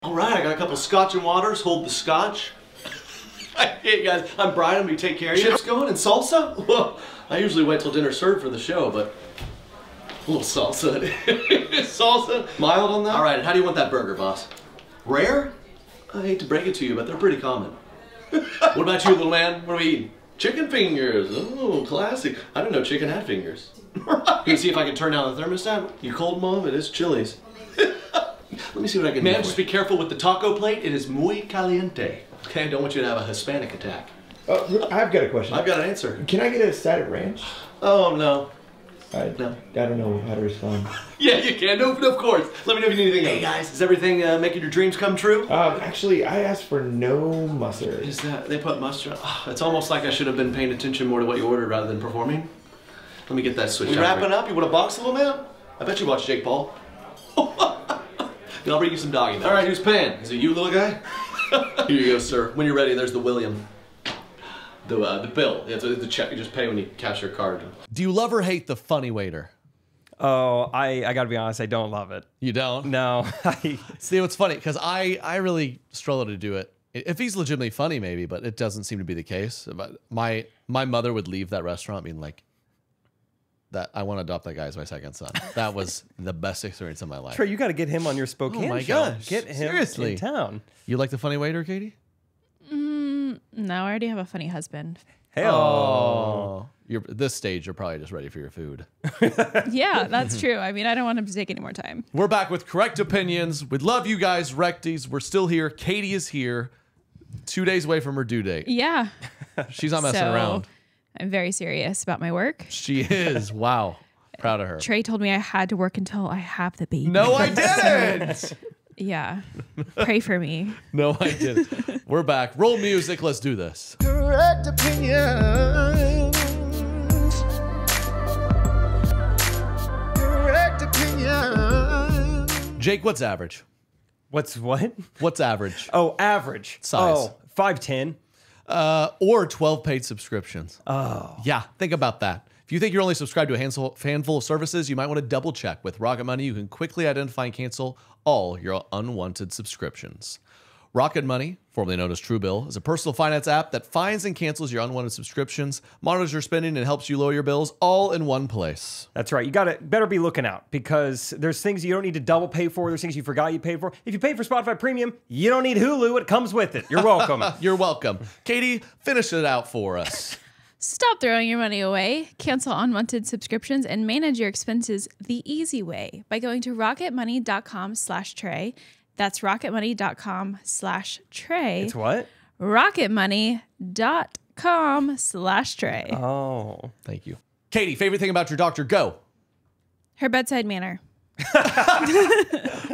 All right, I got a couple scotch and waters. Hold the scotch. Hey guys, I'm Brian. I'm gonna take care of you. Chips going and salsa? Well, I usually wait till dinner's served for the show, but a little salsa. Salsa? Mild on that? All right, and how do you want that burger, boss? Rare? I hate to break it to you, but they're pretty common. What about you, little man? What are we eating? Chicken fingers. Oh, classic. I didn't know chicken had fingers. Let me see if I can turn down the thermostat. You cold, Mom? It is Chili's. Let me see what I can do. Man, just be careful with the taco plate. It is muy caliente. Okay, I don't want you to have a Hispanic attack. I've got a question. I've got an answer. Can I get a side of ranch? Oh, no. No. I don't know how to respond. Yeah, you can. No, of course. Let me know if you need anything. Hey, guys, is everything making your dreams come true? Actually, I asked for no mustard. Is that, they put mustard? Oh, it's almost like I should have been paying attention more to what you ordered rather than performing. Let me get that switch. We wrapping up? You want a box, little man? I bet you watch Jake Paul. Then I'll bring you some doggy milk. All right, who's paying? Is it you, little guy? Here you go, sir. When you're ready, there's the William. The bill. It's the check. You just pay when you cash your card. Do you love or hate the funny waiter? Oh, I gotta be honest, I don't love it. You don't? No. See, what's funny, because I really struggle to do it. If he's legitimately funny, maybe, but it doesn't seem to be the case. But my mother would leave that restaurant being like, that I want to adopt that guy as my second son. That was the best experience of my life. Trey, you got to get him on your Spokane show. Oh my gosh. Get him Seriously. in town. You like the funny waiter, Katie? No, I already have a funny husband. Hey, You're at this stage, you're probably just ready for your food. Yeah, that's true. I mean, I don't want him to take any more time. We're back with Correct Opinions. We love you guys, Recties. We're still here. Katie is here. 2 days away from her due date. Yeah. She's not messing around. I'm very serious about my work. She is. Wow. Proud of her. Trey told me I had to work until I have the baby. No, I didn't. Yeah. Pray for me. No, I didn't. We're back. Roll music. Let's do this. Correct opinions. Correct opinions. Jake, what's average? What's what? What's average? Oh, average. Size. Oh, 5'10". Or 12 paid subscriptions. Oh. Yeah, think about that. If you think you're only subscribed to a handful of services, you might want to double check. With Rocket Money, you can quickly identify and cancel all your unwanted subscriptions. Rocket Money, formerly known as Truebill, is a personal finance app that finds and cancels your unwanted subscriptions, monitors your spending, and helps you lower your bills all in one place. That's right. You better be looking out, because there's things you don't need to double pay for. There's things you forgot you paid for. If you paid for Spotify Premium, you don't need Hulu. It comes with it. You're welcome. You're welcome. Katie, finish it out for us. Stop throwing your money away. Cancel unwanted subscriptions and manage your expenses the easy way by going to rocketmoney.com/Trey. That's rocketmoney.com/Trey. It's what? rocketmoney.com/Trey. Oh. Thank you. Katie, favorite thing about your doctor, go. Her bedside manner.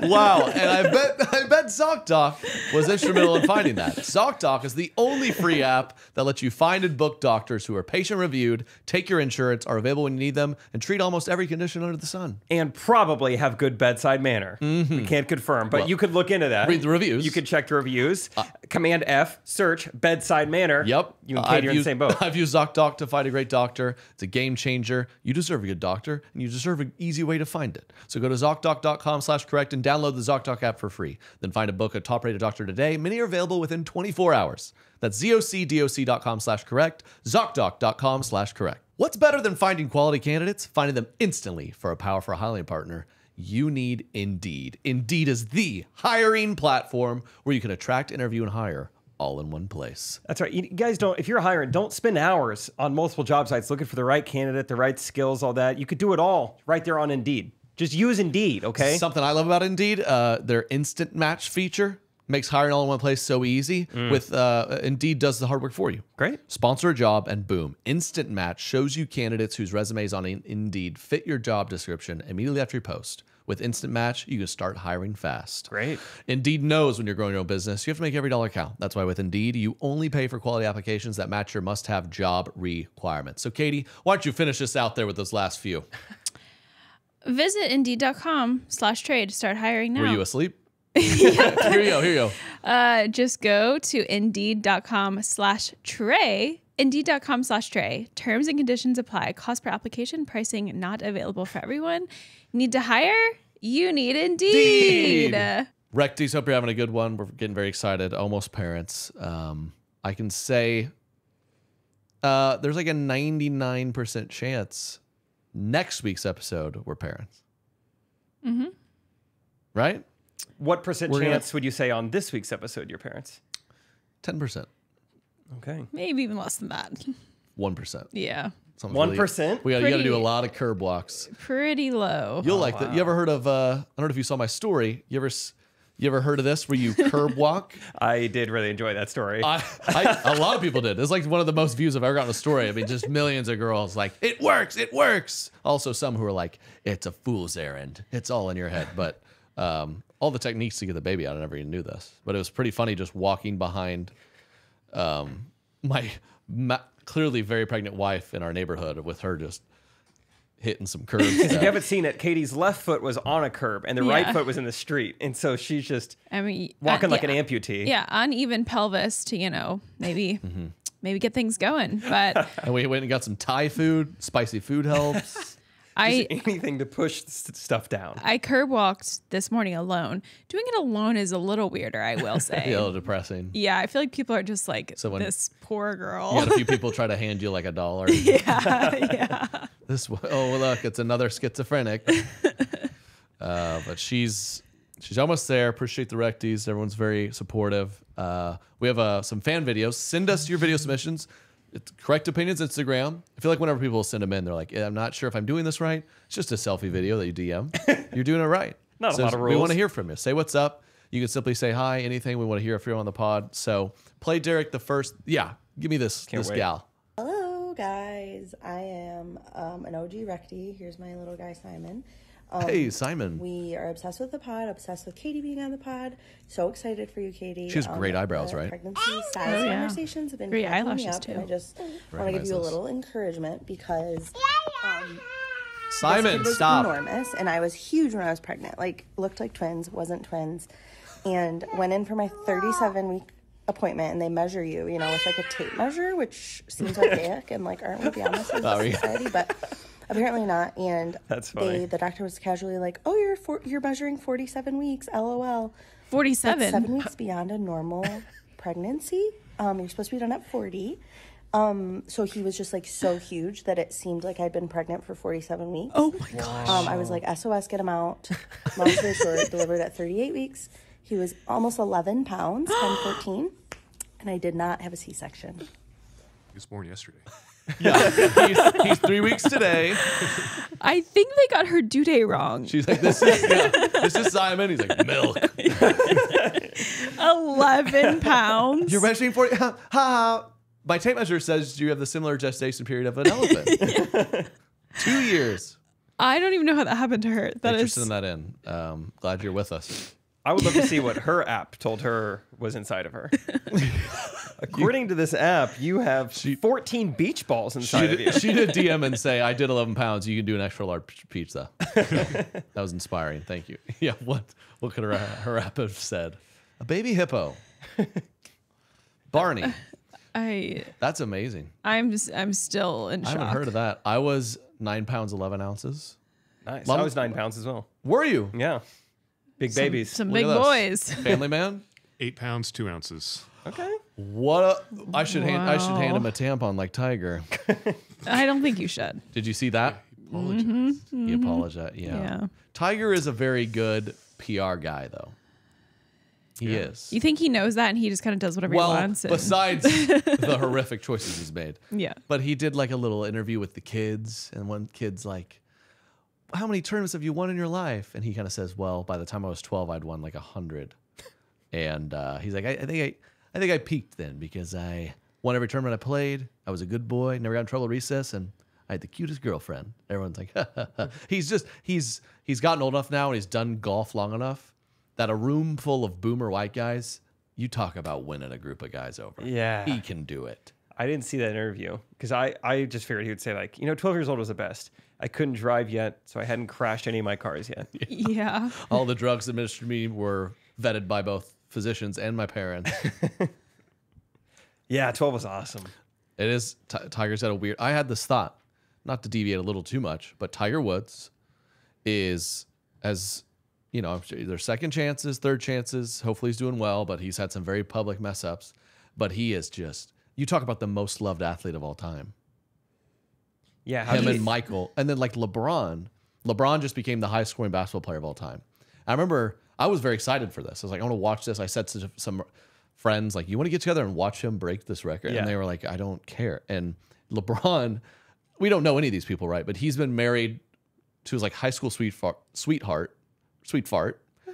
Wow, and I bet ZocDoc was instrumental in finding that. ZocDoc is the only free app that lets you find and book doctors who are patient reviewed, take your insurance, are available when you need them, and treat almost every condition under the sun. And probably have good bedside manner. We can't confirm, but you could look into that. Read the reviews. You could check the reviews. Command F, search bedside manner. Yep. You and Katie are in the same boat. I've used ZocDoc to find a great doctor. It's a game changer. You deserve a good doctor, and you deserve an easy way to find it. So go to ZocDoc.com/correct and download the ZocDoc app for free. Then find a book a top-rated doctor today. Many are available within 24 hours. That's ZocDoc.com/correct, ZocDoc.com/correct. What's better than finding quality candidates? Finding them instantly for a powerful hiring partner. You need Indeed. Indeed is the hiring platform where you can attract, interview, and hire all in one place. That's right. You guys don't, if you're hiring, don't spend hours on multiple job sites looking for the right candidate, the right skills, all that. You could do it all right there on Indeed. Just use Indeed, okay? Something I love about Indeed, their instant match feature makes hiring all in one place so easy. With Indeed does the hard work for you. Great. Sponsor a job and boom, instant match shows you candidates whose resumes on Indeed fit your job description immediately after you post. With Instant Match, you can start hiring fast. Great. Indeed knows when you're growing your own business, you have to make every dollar count. That's why with Indeed, you only pay for quality applications that match your must-have job requirements. So Katie, why don't you finish this out there with those last few? Visit Indeed.com/Trey to start hiring now. Were you asleep? Here you go. Just go to Indeed.com/Trey. Indeed.com/Trey. Terms and conditions apply. Cost per application. Pricing not available for everyone. Need to hire? You need Indeed. Recties, hope you're having a good one. We're getting very excited. Almost parents. I can say there's like a 99% chance next week's episode we're parents. Mm-hmm. Right? What percent chance would you say on this week's episode, your parents? 10%. Okay. Maybe even less than that. 1%. Yeah. 1%? You got to do a lot of curb walks. Pretty low. You'll like that. You ever heard of? I don't know if you saw my story. You ever heard of this where you curb walk? I did really enjoy that story. A lot of people did. It's like one of the most views I've ever gotten a story. I mean, just millions of girls like, it works, it works. Also, some who are like, it's a fool's errand. It's all in your head. But all the techniques to get the baby out, I never even knew this. But it was pretty funny just walking behind my clearly very pregnant wife in our neighborhood with her just hitting some curbs. If you haven't seen it, Katie's left foot was on a curb and the right foot was in the street. And so she's just walking like an amputee. Yeah, uneven pelvis to, maybe get things going. But and we went and got some Thai food. Spicy food helps. Anything to push stuff down. I curb walked this morning alone. Doing it alone is a little weirder, I will say. Yeah, a little depressing. Yeah, I feel like people are just like, this poor girl. You got a few people try to hand you like $1. Yeah. Look, it's another schizophrenic. But she's almost there. Appreciate the recties. Everyone's very supportive. We have some fan videos. Send us your video submissions. It's Correct Opinions Instagram. I feel like whenever people send them in, they're like, I'm not sure if I'm doing this right. It's just a selfie video that you DM. You're doing it right. Not a lot of rules. We want to hear from you. Say what's up. You can simply say hi, anything. We want to hear if you're on the pod. So play Derek the first. Yeah, give me this gal. Hello, guys. I am an OG rectie. Here's my little guy, Simon. Hey, Simon. We are obsessed with the pod, obsessed with Katie being on the pod. So excited for you, Katie. She has great eyebrows, right? Pregnancy size conversations have been great cracking eyelashes me up, too. and I just want to give you a little encouragement because Simon, this kid was stop. enormous, and I was huge when I was pregnant. Like, looked like twins, wasn't twins, and went in for my 37-week appointment, and they measure you, with like a tape measure, which seems archaic and like aren't we be honest in society, but apparently not. And that's funny. The doctor was casually like, "Oh, you're measuring 47 weeks, LOL." 47. That's 7 weeks beyond a normal pregnancy. You're supposed to be done at 40. So he was just like so huge that it seemed like I'd been pregnant for 47 weeks. Oh my gosh. I was like, SOS, get him out. Long story short, delivered at 38 weeks. He was almost 11 pounds, 10, 14, and I did not have a C-section. He was born yesterday. Yeah, he's 3 weeks today. I think they got her due date wrong. She's like, this is Simon. He's like, milk. 11 pounds. You're measuring 40. My tape measure says you have the similar gestation period of an elephant. 2 years. I don't even know how that happened to her. Thanks for sending that in. Glad you're with us. I would love to see what her app told her was inside of her. According to this app, you have 14 beach balls inside of you. She did DM and say, I did 11 pounds. You can do an extra large pizza. That was inspiring. Thank you. Yeah, what could her app have said? A baby hippo. Barney. That's amazing. I'm still in shock. I haven't heard of that. I was 9 pounds, 11 ounces. Nice. I was 9 pounds as well. Were you? Yeah. Big babies. Some big boys. Family man? 8 pounds, 2 ounces. Okay. I should hand him a tampon like Tiger. I don't think you should. Did you see that? He apologized. He apologized. Yeah. Tiger is a very good PR guy, though. He is. You think he knows that and he just kind of does whatever he wants? Besides the horrific choices he's made. Yeah. But he did like a little interview with the kids, and one kid's like, how many tournaments have you won in your life? And he kind of says, well, by the time I was 12, I'd won like 100. And he's like, I think I peaked then because I won every tournament I played. I was a good boy, never got in trouble at recess, and I had the cutest girlfriend. Everyone's like, he's gotten old enough now and he's done golf long enough that a room full of boomer white guys, you talk about winning a group of guys over. Yeah. He can do it. I didn't see that interview because I just figured he would say like, 12 years old was the best. I couldn't drive yet, so I hadn't crashed any of my cars yet. Yeah. All the drugs administered to me were vetted by both physicians and my parents. Yeah, 12 was awesome. It is. Tiger's had a weird. I had this thought, not to deviate a little too much, but Tiger Woods is as you know, I'm sure there's second chances, third chances. Hopefully he's doing well, but he's had some very public mess ups. But he is just, you talk about the most loved athlete of all time. Yeah, Him and Michael. And then like LeBron just became the highest scoring basketball player of all time. I remember I was very excited for this. I was like, I want to watch this. I said to some friends, like, you want to get together and watch him break this record? Yeah. And they were like, I don't care. And LeBron, we don't know any of these people, right? But he's been married to his like high school sweet fart.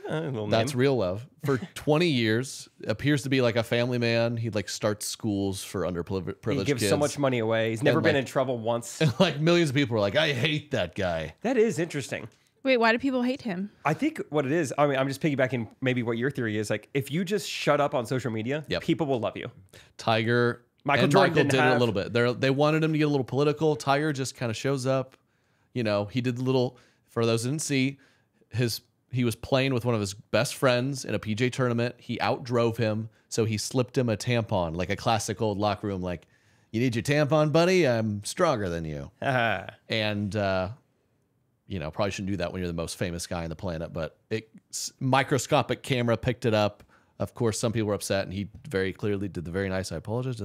That's real love. For 20 years, appears to be like a family man. He like starts schools for underprivileged kids. He gives so much money away. He's never been in trouble once. And like millions of people are like, I hate that guy. That is interesting. Wait, why do people hate him? I think what it is, I mean, I'm just piggybacking maybe what your theory is. Like, if you just shut up on social media, people will love you. Michael Jordan did it a little bit. They wanted him to get a little political. Tiger just kind of shows up. You know, he did the little, for those who didn't see, he was playing with one of his best friends in a PJ tournament. He outdrove him, so he slipped him a tampon, like a classic old locker room, like, you need your tampon, buddy? I'm stronger than you. And, you know, probably shouldn't do that when you're the most famous guy on the planet, but microscopic camera picked it up. Of course, some people were upset, and he very clearly did the very nice, I apologize.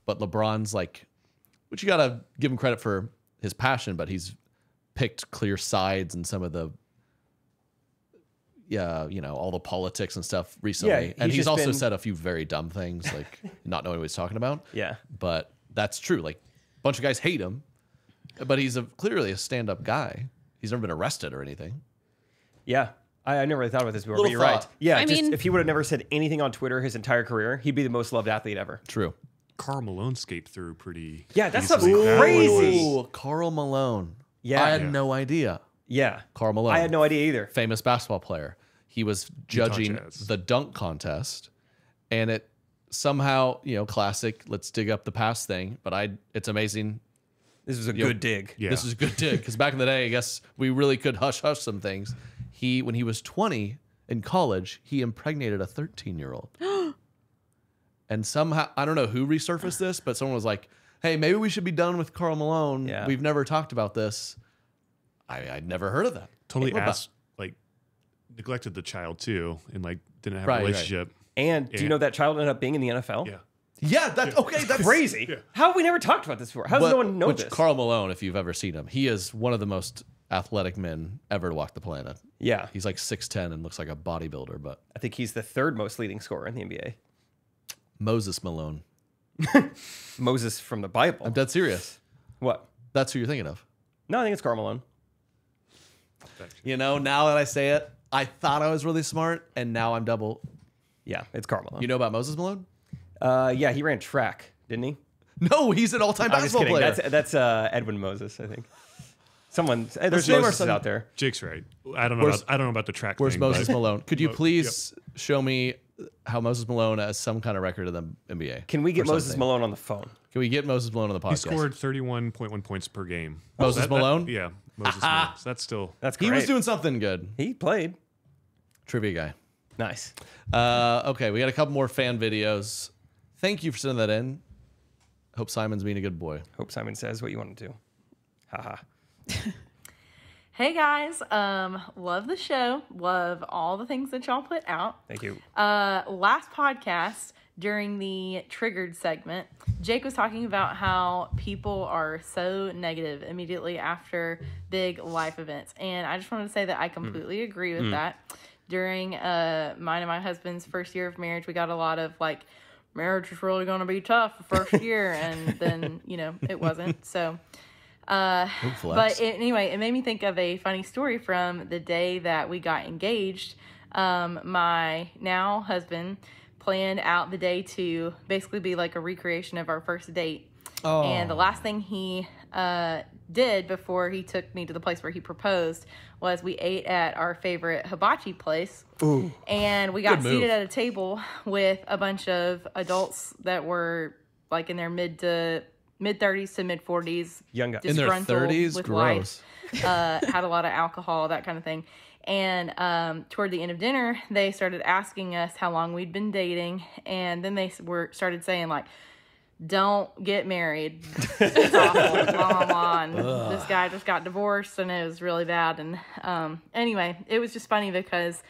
But LeBron's like, which you got to give him credit for his passion, but he's picked clear sides in some of the, you know, all the politics and stuff recently. And he's also said a few very dumb things, like not knowing what he's talking about. Yeah. But that's true. Like, a bunch of guys hate him, but he's clearly a stand-up guy. He's never been arrested or anything. Yeah. I never really thought about this before, but you're right. Yeah, if he would have never said anything on Twitter his entire career, he'd be the most loved athlete ever. True. Karl Malone scaped through pretty. Yeah, that easily. stuff's crazy. Ooh, Karl Malone. Yeah. I had no idea. Yeah. Karl Malone. I had no idea either. Famous basketball player. He was judging the dunk contest, and it somehow, you know, classic, let's dig up the past thing, but it's amazing. This was a good dig. Yeah. This is a good dig, because back in the day, I guess we really could hush some things. When he was 20 in college, he impregnated a 13-year-old. And somehow, I don't know who resurfaced this, but someone was like, hey, maybe we should be done with Karl Malone. Yeah. We've never talked about this. I'd never heard of that. Totally neglected the child too, and like didn't have a relationship. Right. And do you know that child ended up being in the NFL? Yeah. Yeah, that's crazy. Yeah. How have we never talked about this before? How does no one know this? Karl Malone, if you've ever seen him, he is one of the most athletic men ever to walk the planet. Yeah. He's like 6'10" and looks like a bodybuilder, but I think he's the third most leading scorer in the NBA. Moses Malone. Moses from the Bible. I'm dead serious. What? That's who you're thinking of. No, I think it's Karl Malone. You know, now that I say it, I thought I was really smart, and now I'm double. Yeah, it's Karl Malone. You know about Moses Malone? Yeah, he ran track, didn't he? No, he's an all-time basketball player. That's Edwin Moses, I think. There's Moses out there. Jake's right. I don't know about the track. Where's thing, Moses Malone? Could you please show me how Moses Malone has some kind of record in the NBA? Can we get Moses Malone on the phone? Can we get Moses Malone on the podcast? He scored 31.1 points per game. Moses Malone? Yeah, Moses Malone. So that's great. He was doing something good. He played. Trivia guy. Nice. Okay, we got a couple more fan videos. Thank you for sending that in. Hope Simon's being a good boy. Hope Simon says what you want him to. Haha. Hey guys, love the show. Love all the things that y'all put out. Thank you. Last podcast during the triggered segment, Jake was talking about how people are so negative immediately after big life events. And I just wanted to say that I completely agree with that. During mine and my husband's first year of marriage, we got a lot of like, marriage is really going to be tough the first year. And then, you know, it wasn't. So, anyway, it made me think of a funny story from the day that we got engaged. My now husband planned out the day to basically be like a recreation of our first date. Oh. And the last thing he did before he took me to the place where he proposed was we ate at our favorite hibachi place. Ooh. And we got seated at a table with a bunch of adults that were like in their mid 30s to mid 40s. Young guys. In their 30s? With Gross. Life, had a lot of alcohol, that kind of thing. And toward the end of dinner, they started asking us how long we'd been dating. And then they started saying like, don't get married. It's awful. Blah, blah, blah. This guy just got divorced, and it was really bad. And anyway, it was just funny because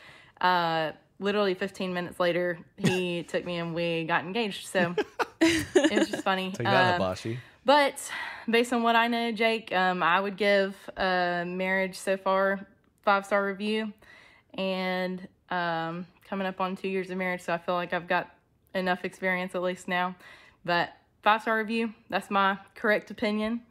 literally 15 minutes later, he took me and we got engaged. So it was just funny. Take that, Hibachi. But based on what I know, Jake, I would give marriage so far 5-star review. And coming up on 2 years of marriage, so I feel like I've got enough experience at least now. But 5-star review, that's my correct opinion.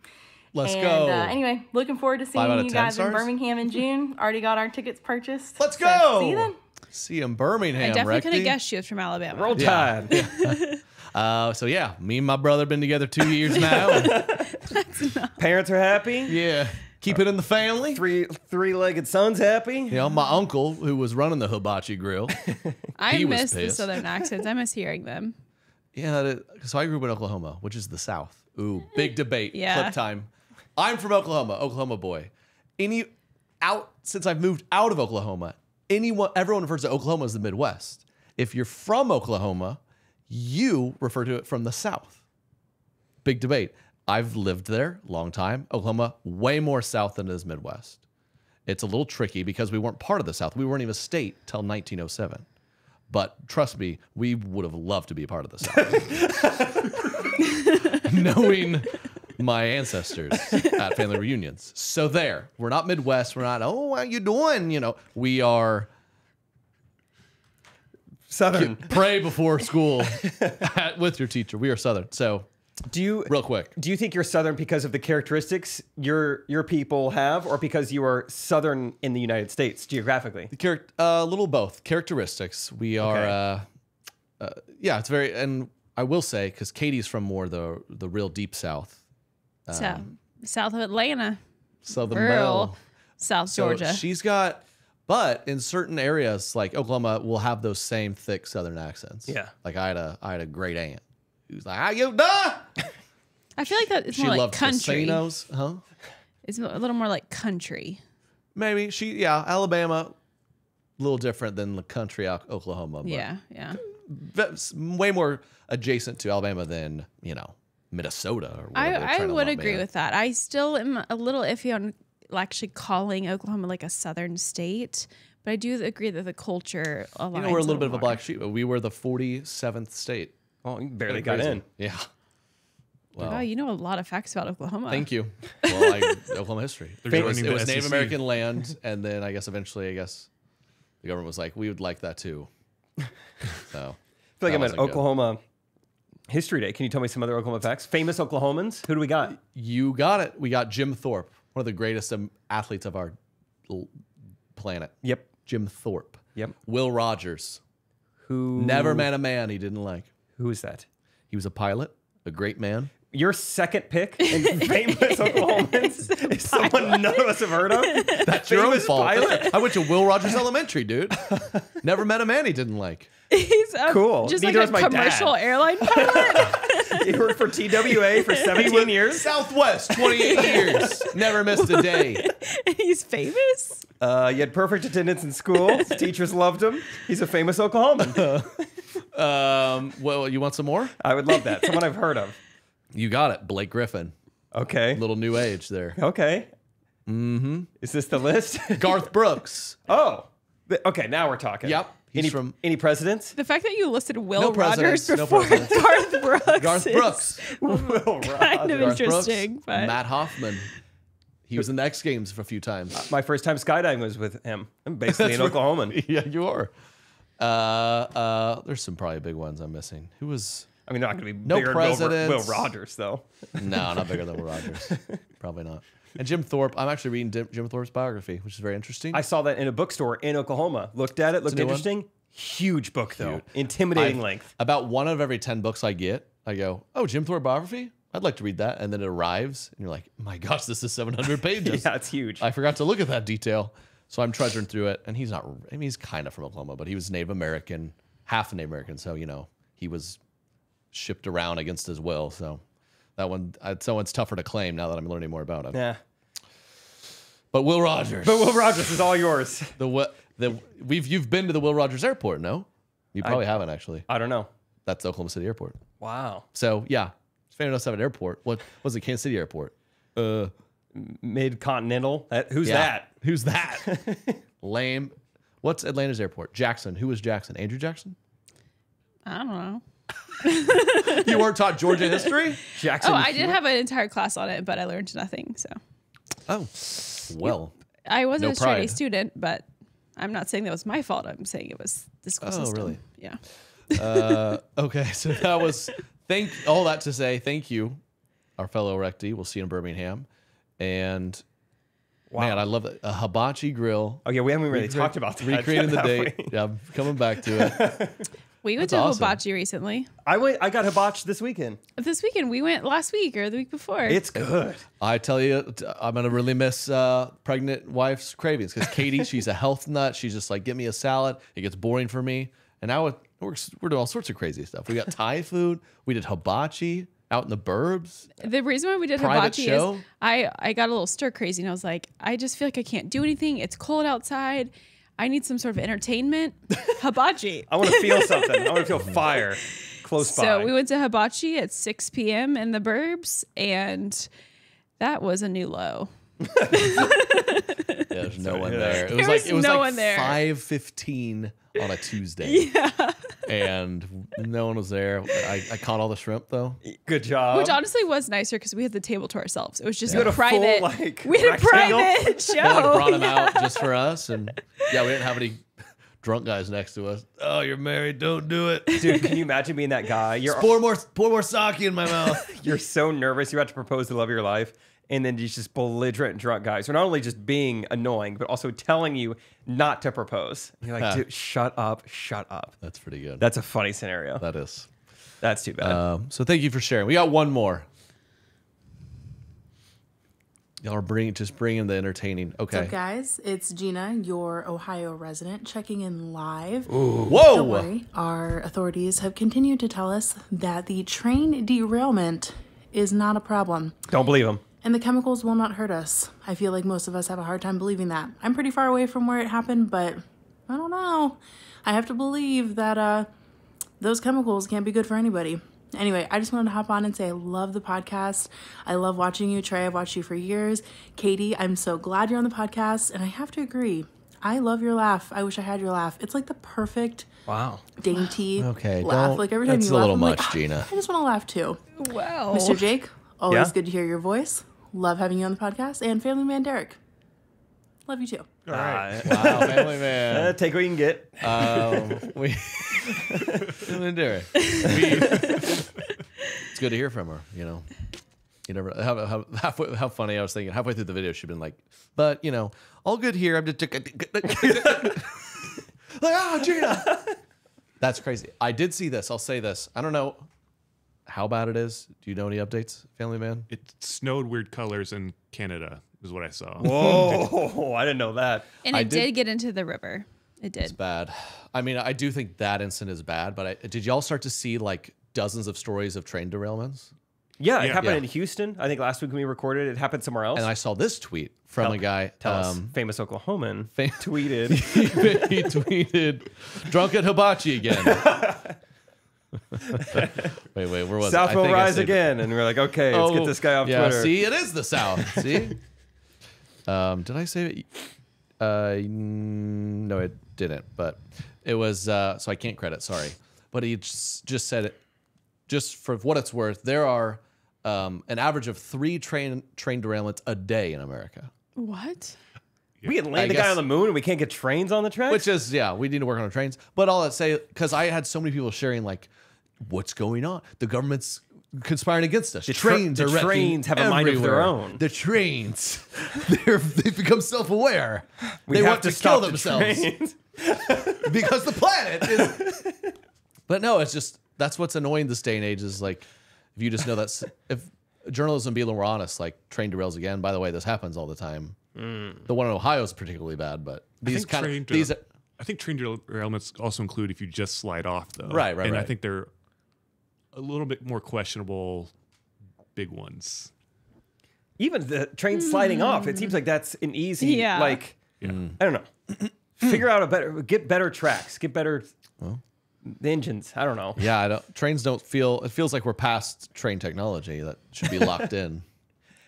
Let's go. Anyway, looking forward to seeing you guys in Birmingham in June. Already got our tickets purchased. Let's go. See you then. See you in Birmingham. I definitely could have Recty. guessed she was from Alabama. Roll Tide. So yeah, me and my brother been together 2 years now. Parents are happy. Yeah. Keep it in the family. Three-legged son's happy. You know, my uncle who was running the hibachi grill. I he was miss the pissed. Southern accents. I miss hearing them. Yeah, so I grew up in Oklahoma, which is the South. Ooh, big debate. Yeah. Clip time. I'm from Oklahoma boy. Since I've moved out of Oklahoma, everyone refers to Oklahoma as the Midwest. If you're from Oklahoma, you refer to it from the South. Big debate. I've lived there a long time. Oklahoma, way more South than it is Midwest. It's a little tricky because we weren't part of the South. We weren't even a state till 1907. But trust me, we would have loved to be a part of the South. Knowing my ancestors at family reunions. So there, we're not Midwest. We're not, oh, how you doing? You know, we are Southern. Pray before school with your teacher. We are Southern. So real quick. Do you think you're Southern because of the characteristics your people have, or because you are Southern in the United States geographically? A little both. Characteristics. We are, yeah, it's very, and I will say, because Katie's from more the real deep South. South of Atlanta. Southern Rural Belle. South Georgia. She's got, but in certain areas, like Oklahoma, will have those same thick Southern accents. Yeah. Like I had a great aunt who's like, "How you doing?" I feel like that it's She more like loved country. casinos, huh? It's a little more like country. Maybe Alabama, a little different than the country Oklahoma. But Yeah. that's way more adjacent to Alabama than Minnesota or whatever. I would agree with that. I still am a little iffy on actually calling Oklahoma like a southern state, but I do agree that the culture aligns. We're a little bit of a more. black sheep. We were the 47th state. Oh, you barely got in. Yeah. Well, Wow, you know a lot of facts about Oklahoma. thank you. Well, Oklahoma history. They're It was joining the Native SEC. American land, and then eventually the government was like, we would like that too. So I feel like that I'm at wasn't good. Oklahoma History Day. Can you tell me some other Oklahoma facts? Famous Oklahomans? Who do we got? You got it. We got Jim Thorpe, one of the greatest athletes of our planet. Yep. Jim Thorpe. Yep. Will Rogers. Who? Never met a man he didn't like. Who is that? He was a pilot, a great man. Your second pick in famous Oklahomans is someone none of us have heard of. That's your own Famous fault. pilot? I went to Will Rogers Elementary, dude. Never met a man he didn't like. He's Cool. just Neither like is my a commercial dad. airline pilot. He worked for TWA for 17 years. Southwest, 28 years. Never missed a day. He's famous. He had perfect attendance in school. His teachers loved him. He's a famous Oklahoman. Well, you want some more? I would love that. Someone I've heard of. You got it. Blake Griffin. Okay. Little new age there. Okay. Mm-hmm. Is this the list? Garth Brooks. Oh. Okay, now we're talking. Yep. He's from any presidents? The fact that you listed Will No Rogers presidents, no before presidents. Garth Brooks. Garth Brooks. Will Kind of Garth interesting, Brooks. but Matt Hoffman. He was in the X Games for a few times. My first time skydiving was with him. I'm basically an Oklahoman. Yeah, you are. There's some probably big ones I'm missing. Who was... I mean, they're not going to be No bigger than Will presidents. Rogers, though. No, not bigger than Will Rogers. Probably not. And Jim Thorpe. I'm actually reading Jim Thorpe's biography, which is very interesting. I saw that in a bookstore in Oklahoma. Looked at it, looked new one? interesting. Huge book, though. Intimidating length. About one of every 10 books I get, I go, oh, Jim Thorpe biography? I'd like to read that. And then it arrives, and you're like, my gosh, this is 700 pages. Yeah, it's huge. I forgot to look at that detail. So I'm treasuring through it. And he's not, I mean, he's kind of from Oklahoma, but he was Native American, half Native American. So, he was shipped around against his will. So that one, someone's tougher to claim now that I'm learning more about him. Yeah. But Will Rogers. But Will Rogers is all yours. You've been to the Will Rogers Airport, no? You probably haven't, actually. I don't know. That's Oklahoma City Airport. Wow. So, yeah, Family 07 Airport. What was it? Kansas City Airport. Mid-Continental. Who's Yeah. that? Who's that? Lame. What's Atlanta's airport? Jackson. Who was Jackson? Andrew Jackson? I don't know. You weren't taught Georgia history? Jackson. Oh, I did have an entire class on it, but I learned nothing. So Oh, well. I wasn't No a straight A pride. student, but I'm not saying that was my fault. I'm saying it was the school Oh, system. really? Yeah. Okay, so that was all that to say thank you, our fellow Recti. We'll see you in Birmingham. And man, I love it. A hibachi grill. Oh yeah, we haven't really talked about that. Recreating the have date. we? Yeah, I'm coming back to it. We went That's to awesome. hibachi recently. I got hibachi this weekend. This weekend, we went last week or the week before. It's good. I tell you, I'm gonna really miss pregnant wife's cravings because Katie, she's a health nut. She's just like, get me a salad. It gets boring for me. And now we're doing all sorts of crazy stuff. We got Thai food. We did hibachi out in the burbs. The reason why we did Private hibachi show? is I got a little stir crazy and I was like, I just feel like I can't do anything. It's cold outside. I need some sort of entertainment. Hibachi. I want to feel something. I want to feel fire close by. So we went to hibachi at 6 p.m. in the burbs, and that was a new low. There's no one there. There was no one there. 5:15 on a Tuesday. Yeah. And no one was there. I caught all the shrimp though. Good job. Which honestly was nicer because we had the table to ourselves. It was just You had a a full, private. like, we had a rectangle? private show. They like brought them Yeah. out just for us, and yeah, we didn't have any drunk guys next to us. Oh, you're married? Don't do it, Dude, can you imagine being that guy? You're pour more sake in my mouth. you're so nervous. You're about to propose the love of your life. And then these just belligerent drunk guys who are not only just being annoying, but also telling you not to propose. And you're like, dude, shut up, shut up. That's pretty good. That's a funny scenario. That is. That's too bad. So thank you for sharing. We got one more. Y'all are bringing the entertaining. Okay. What's up, guys? It's Gina, your Ohio resident, checking in live. Ooh. Whoa! Don't worry. Our authorities have continued to tell us that the train derailment is not a problem. Don't believe them. And the chemicals will not hurt us. I feel like most of us have a hard time believing that. I'm pretty far away from where it happened, but I don't know. I have to believe that those chemicals can't be good for anybody. Anyway, I just wanted to hop on and say I love the podcast. I love watching you, Trey. I've watched you for years. Katie, I'm so glad you're on the podcast. And I have to agree. I love your laugh. I wish I had your laugh. It's like the perfect, dainty laugh. Like every time that's you a laugh, little I'm much, like, Gina. I just want to laugh too. Wow. Mr. Jake, always Yeah? good to hear your voice. Love having you on the podcast. And Family Man Derek, love you too. All right. Wow, family man. Take what you can get. It's good to hear from her. You know, you never how funny. I was thinking halfway through the video, she'd been like, "But you know, all good here. I'm just like, oh, Gina." That's crazy. I did see this. I'll say this. I don't know how bad it is. Do you know any updates, family man? It snowed weird colors in Canada, is what I saw. Whoa, I didn't know that. And it did get into the river. It did. It's bad. I mean, I do think that incident is bad, but did y'all start to see like dozens of stories of train derailments? Yeah, it happened in Houston. I think last week when we recorded, it happened somewhere else. And I saw this tweet from a guy. Tell us, famous Oklahoman tweeted. he tweeted, drunk at hibachi again. wait, where was South it? will rise again. And we're like, okay, let's get this guy off Twitter. See, it is the South. See? Did I say it? No, it didn't. But it was, so I can't credit, sorry. But he just said it, just for what it's worth, there are an average of 3 train derailments a day in America. What? We can land the guy on the moon and we can't get trains on the tracks? Which is, we need to work on our trains. But all I'd say, because I had so many people sharing, like, what's going on? The government's conspiring against us. The trains have a mind of their own. The trains, they've become self-aware. We they have want to to stop kill the themselves trains. because the planet is. But no, it's just that's what's annoying this day and age is like if you just know that if journalism being more honest, like train derails again. By the way, this happens all the time. The one in Ohio is particularly bad, but these kind of these. I think train derailments also include if you just slide off, though. Right. And I think they're a little bit more questionable big ones. Even the train sliding off, it seems like that's an easy, I don't know. Figure out get better tracks, get better the engines. I don't know. Yeah, trains don't feel. It feels like we're past train technology that should be locked in.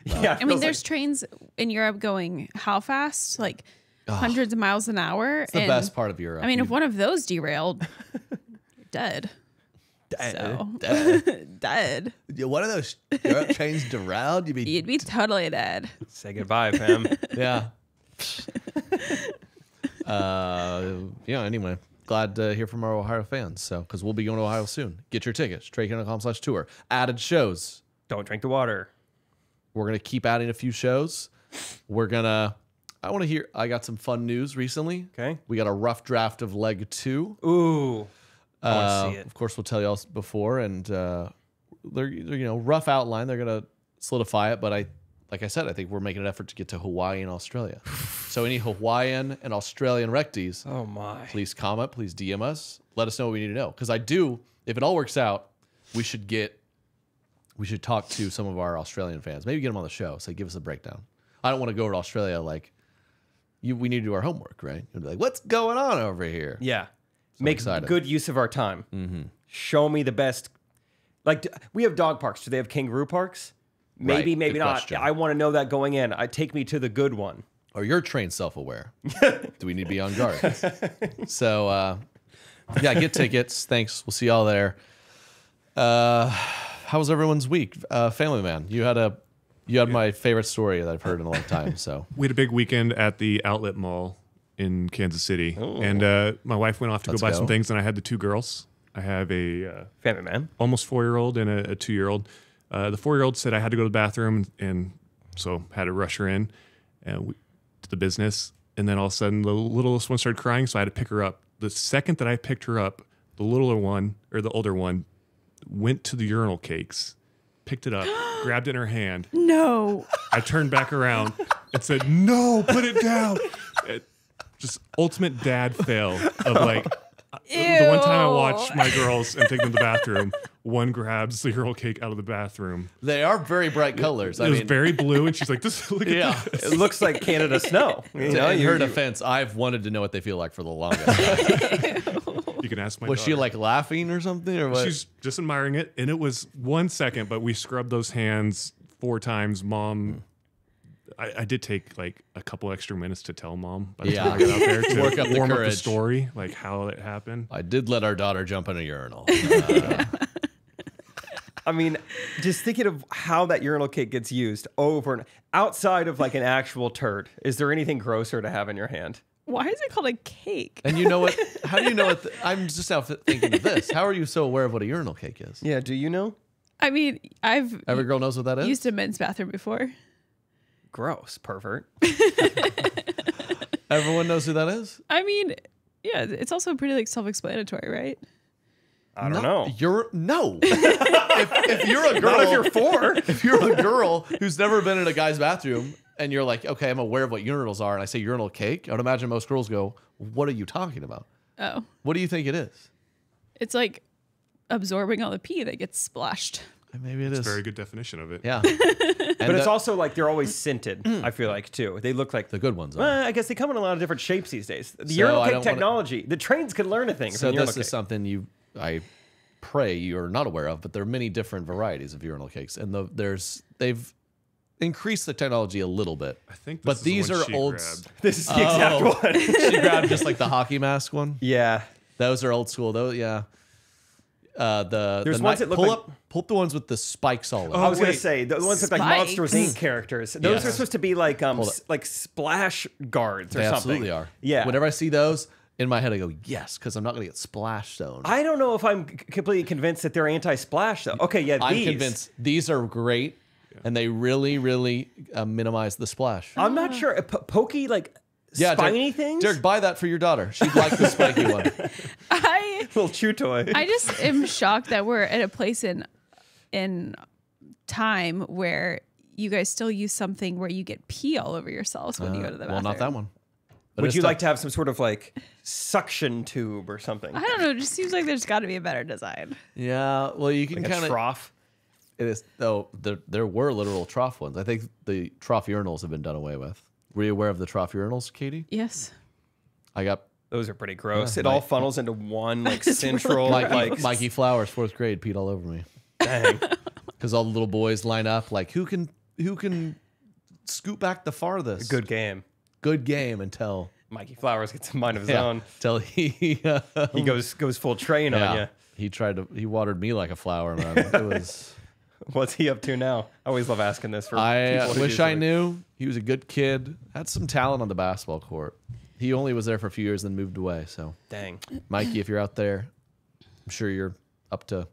Yeah, I mean, there's trains in Europe going how fast? Like hundreds of miles an hour. It's the best part of Europe. I mean, if one of those derailed, you're dead. So dead. One of those Europe trains derailed, you'd be totally dead. Say goodbye, fam. Yeah. Anyway, glad to hear from our Ohio fans. So, because we'll be going to Ohio soon. Get your tickets. TreyCannon.com/tour. Added shows. Don't drink the water. We're going to keep adding a few shows. I got some fun news recently. Okay. We got a rough draft of leg 2. Ooh. I want to see it. Of course, we'll tell you all before, and they're rough outline. They're gonna solidify it, but like I said, I think we're making an effort to get to Hawaii and Australia. So any Hawaiian and Australian recties, oh my, please comment, please DM us, let us know what we need to know. Because if it all works out, we should talk to some of our Australian fans, maybe get them on the show, so give us a breakdown. I don't want to go to Australia like we need to do our homework, right? You'd be like, what's going on over here? Yeah. So make excited. Good use of our time. Mm-hmm. Show me the best. Like, we have dog parks. Do they have kangaroo parks? Maybe, right. maybe Good not. question. I want to know that going in. Take me to the good one. Or you're trained self-aware. Do we need to be on guard? So, get tickets. Thanks. We'll see y'all there. How was everyone's week? Family man, you had my favorite story that I've heard in a long time. So we had a big weekend at the Outlet Mall in Kansas City. Ooh. And my wife went off to go buy some things, and I had the 2 girls. I have a family man, almost 4-year-old, and a 2-year-old. The 4-year-old said I had to go to the bathroom, and so had to rush her in and to the business. And then all of a sudden, the littlest one started crying, so I had to pick her up. The second that I picked her up, the older one, went to the urinal cakes, picked it up, grabbed it in her hand. No. I turned back around and said, "No, put it down." Just ultimate dad fail of like the one time I watch my girls and take them to the bathroom, one grabs the urinal cake out of the bathroom. They are very bright colors. It was very blue, and she's like, look at this. It looks like Canada snow. In her defense, I've wanted to know what they feel like for the longest. You can ask my Was daughter. she like laughing or something? Or what? She's just admiring it, and it was 1 second, but we scrubbed those hands 4 times. Mom, I did take like a couple extra minutes to tell Mom by the time I got out there to Work up warm the up the courage. story, like how it happened. I did let our daughter jump in a urinal. I mean, just thinking of how that urinal cake gets used over and outside of like an actual turd. Is there anything grosser to have in your hand? Why is it called a cake? And you know what? How do you know what? I'm just now thinking of this. How are you so aware of what a urinal cake is? Yeah, do you know? I mean, Every girl knows what that is? used a men's bathroom before. Gross, pervert. Everyone knows who that is? I mean, yeah, it's also pretty like self-explanatory, right? I don't know. If you're a girl, Not if you're 4. If you're a girl who's never been in a guy's bathroom and you're like, okay, I'm aware of what urinals are, and I say urinal cake, I would imagine most girls go, what are you talking about? Oh. What do you think it is? It's like absorbing all the pee that gets splashed. Maybe it is. It's a very good definition of it. Yeah. But it's also like they're always scented, I feel like, too. They look like the good ones. Well, I guess they come in a lot of different shapes these days. The urinal cake technology, the trains could learn a thing. So from this is something I pray you're not aware of, but there are many different varieties of urinal cakes, and they've increased the technology a little bit. I think but these are old. Grabbed. This is the exact one. She grabbed just like the hockey mask one. Yeah. Those are old school. Those, yeah. There's ones that look pull up the ones with the spikes all over. I was gonna say the ones that look like Monsters Inc. characters. Those are supposed to be like splash guards or they something. Absolutely are. Yeah. Whenever I see those in my head, I go yes, because I'm not gonna get splash zone. I don't know if I'm completely convinced that they're anti-splash though. Okay, yeah, I'm convinced these are great, and they really, really minimize the splash. I'm not sure. Pokey spiny things. Derek, buy that for your daughter. She'd like the spiky one. Little chew toy. I just am shocked that we're at a place in time where you guys still use something where you get pee all over yourselves when you go to the bathroom. Well, not that one. But would you like to have some sort of like suction tube or something? I don't know. It just seems like there's got to be a better design. Yeah. Well, you can like kind of trough. It is though. There were literal trough ones. I think the trough urinals have been done away with. Were you aware of the trough urinals, Katie? Yes. I got Those are pretty gross. Yeah, It all funnels into one like central like Mikey Flowers, 4th grade, peed all over me. Dang. Because all the little boys line up like who can scoot back the farthest. Good game. Good game until Mikey Flowers gets a mind of his own. Until he goes full train on you. He watered me like a flower, man. It was. What's he up to now? I always love asking this. For I people wish I knew. He was a good kid. Had some talent on the basketball court. He only was there for a few years, then moved away. So, dang, Mikey, if you're out there, I'm sure you're up to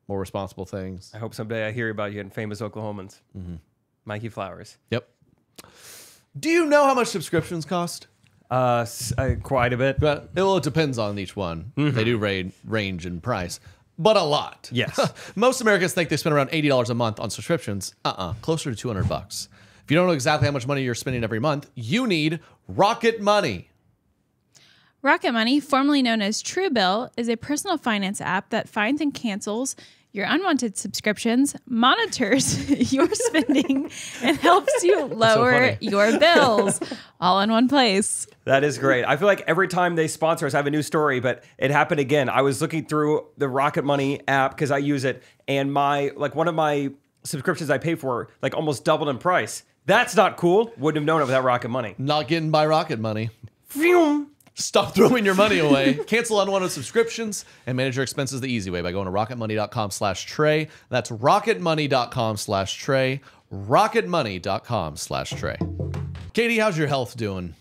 more responsible things. I hope someday I hear about you in famous Oklahomans. Mikey Flowers. Yep. Do you know how much subscriptions cost? Quite a bit. But it depends on each one. They do range in price, but a lot. Yes. Most Americans think they spend around $80 a month on subscriptions. Closer to $200. If you don't know exactly how much money you're spending every month, you need Rocket Money. Rocket Money, formerly known as Truebill, is a personal finance app that finds and cancels your unwanted subscriptions, monitors your spending, and helps you lower your bills all in one place. That is great. I feel like every time they sponsor us, I have a new story, but it happened again. I was looking through the Rocket Money app because I use it, and one of my subscriptions I pay for like almost doubled in price. That's not cool. Wouldn't have known it without Rocket Money. Not getting by Rocket Money. Stop throwing your money away. Cancel unwanted subscriptions and manage your expenses the easy way by going to rocketmoney.com/Trey. That's rocketmoney.com/Trey. rocketmoney.com/Trey. Katie, how's your health doing?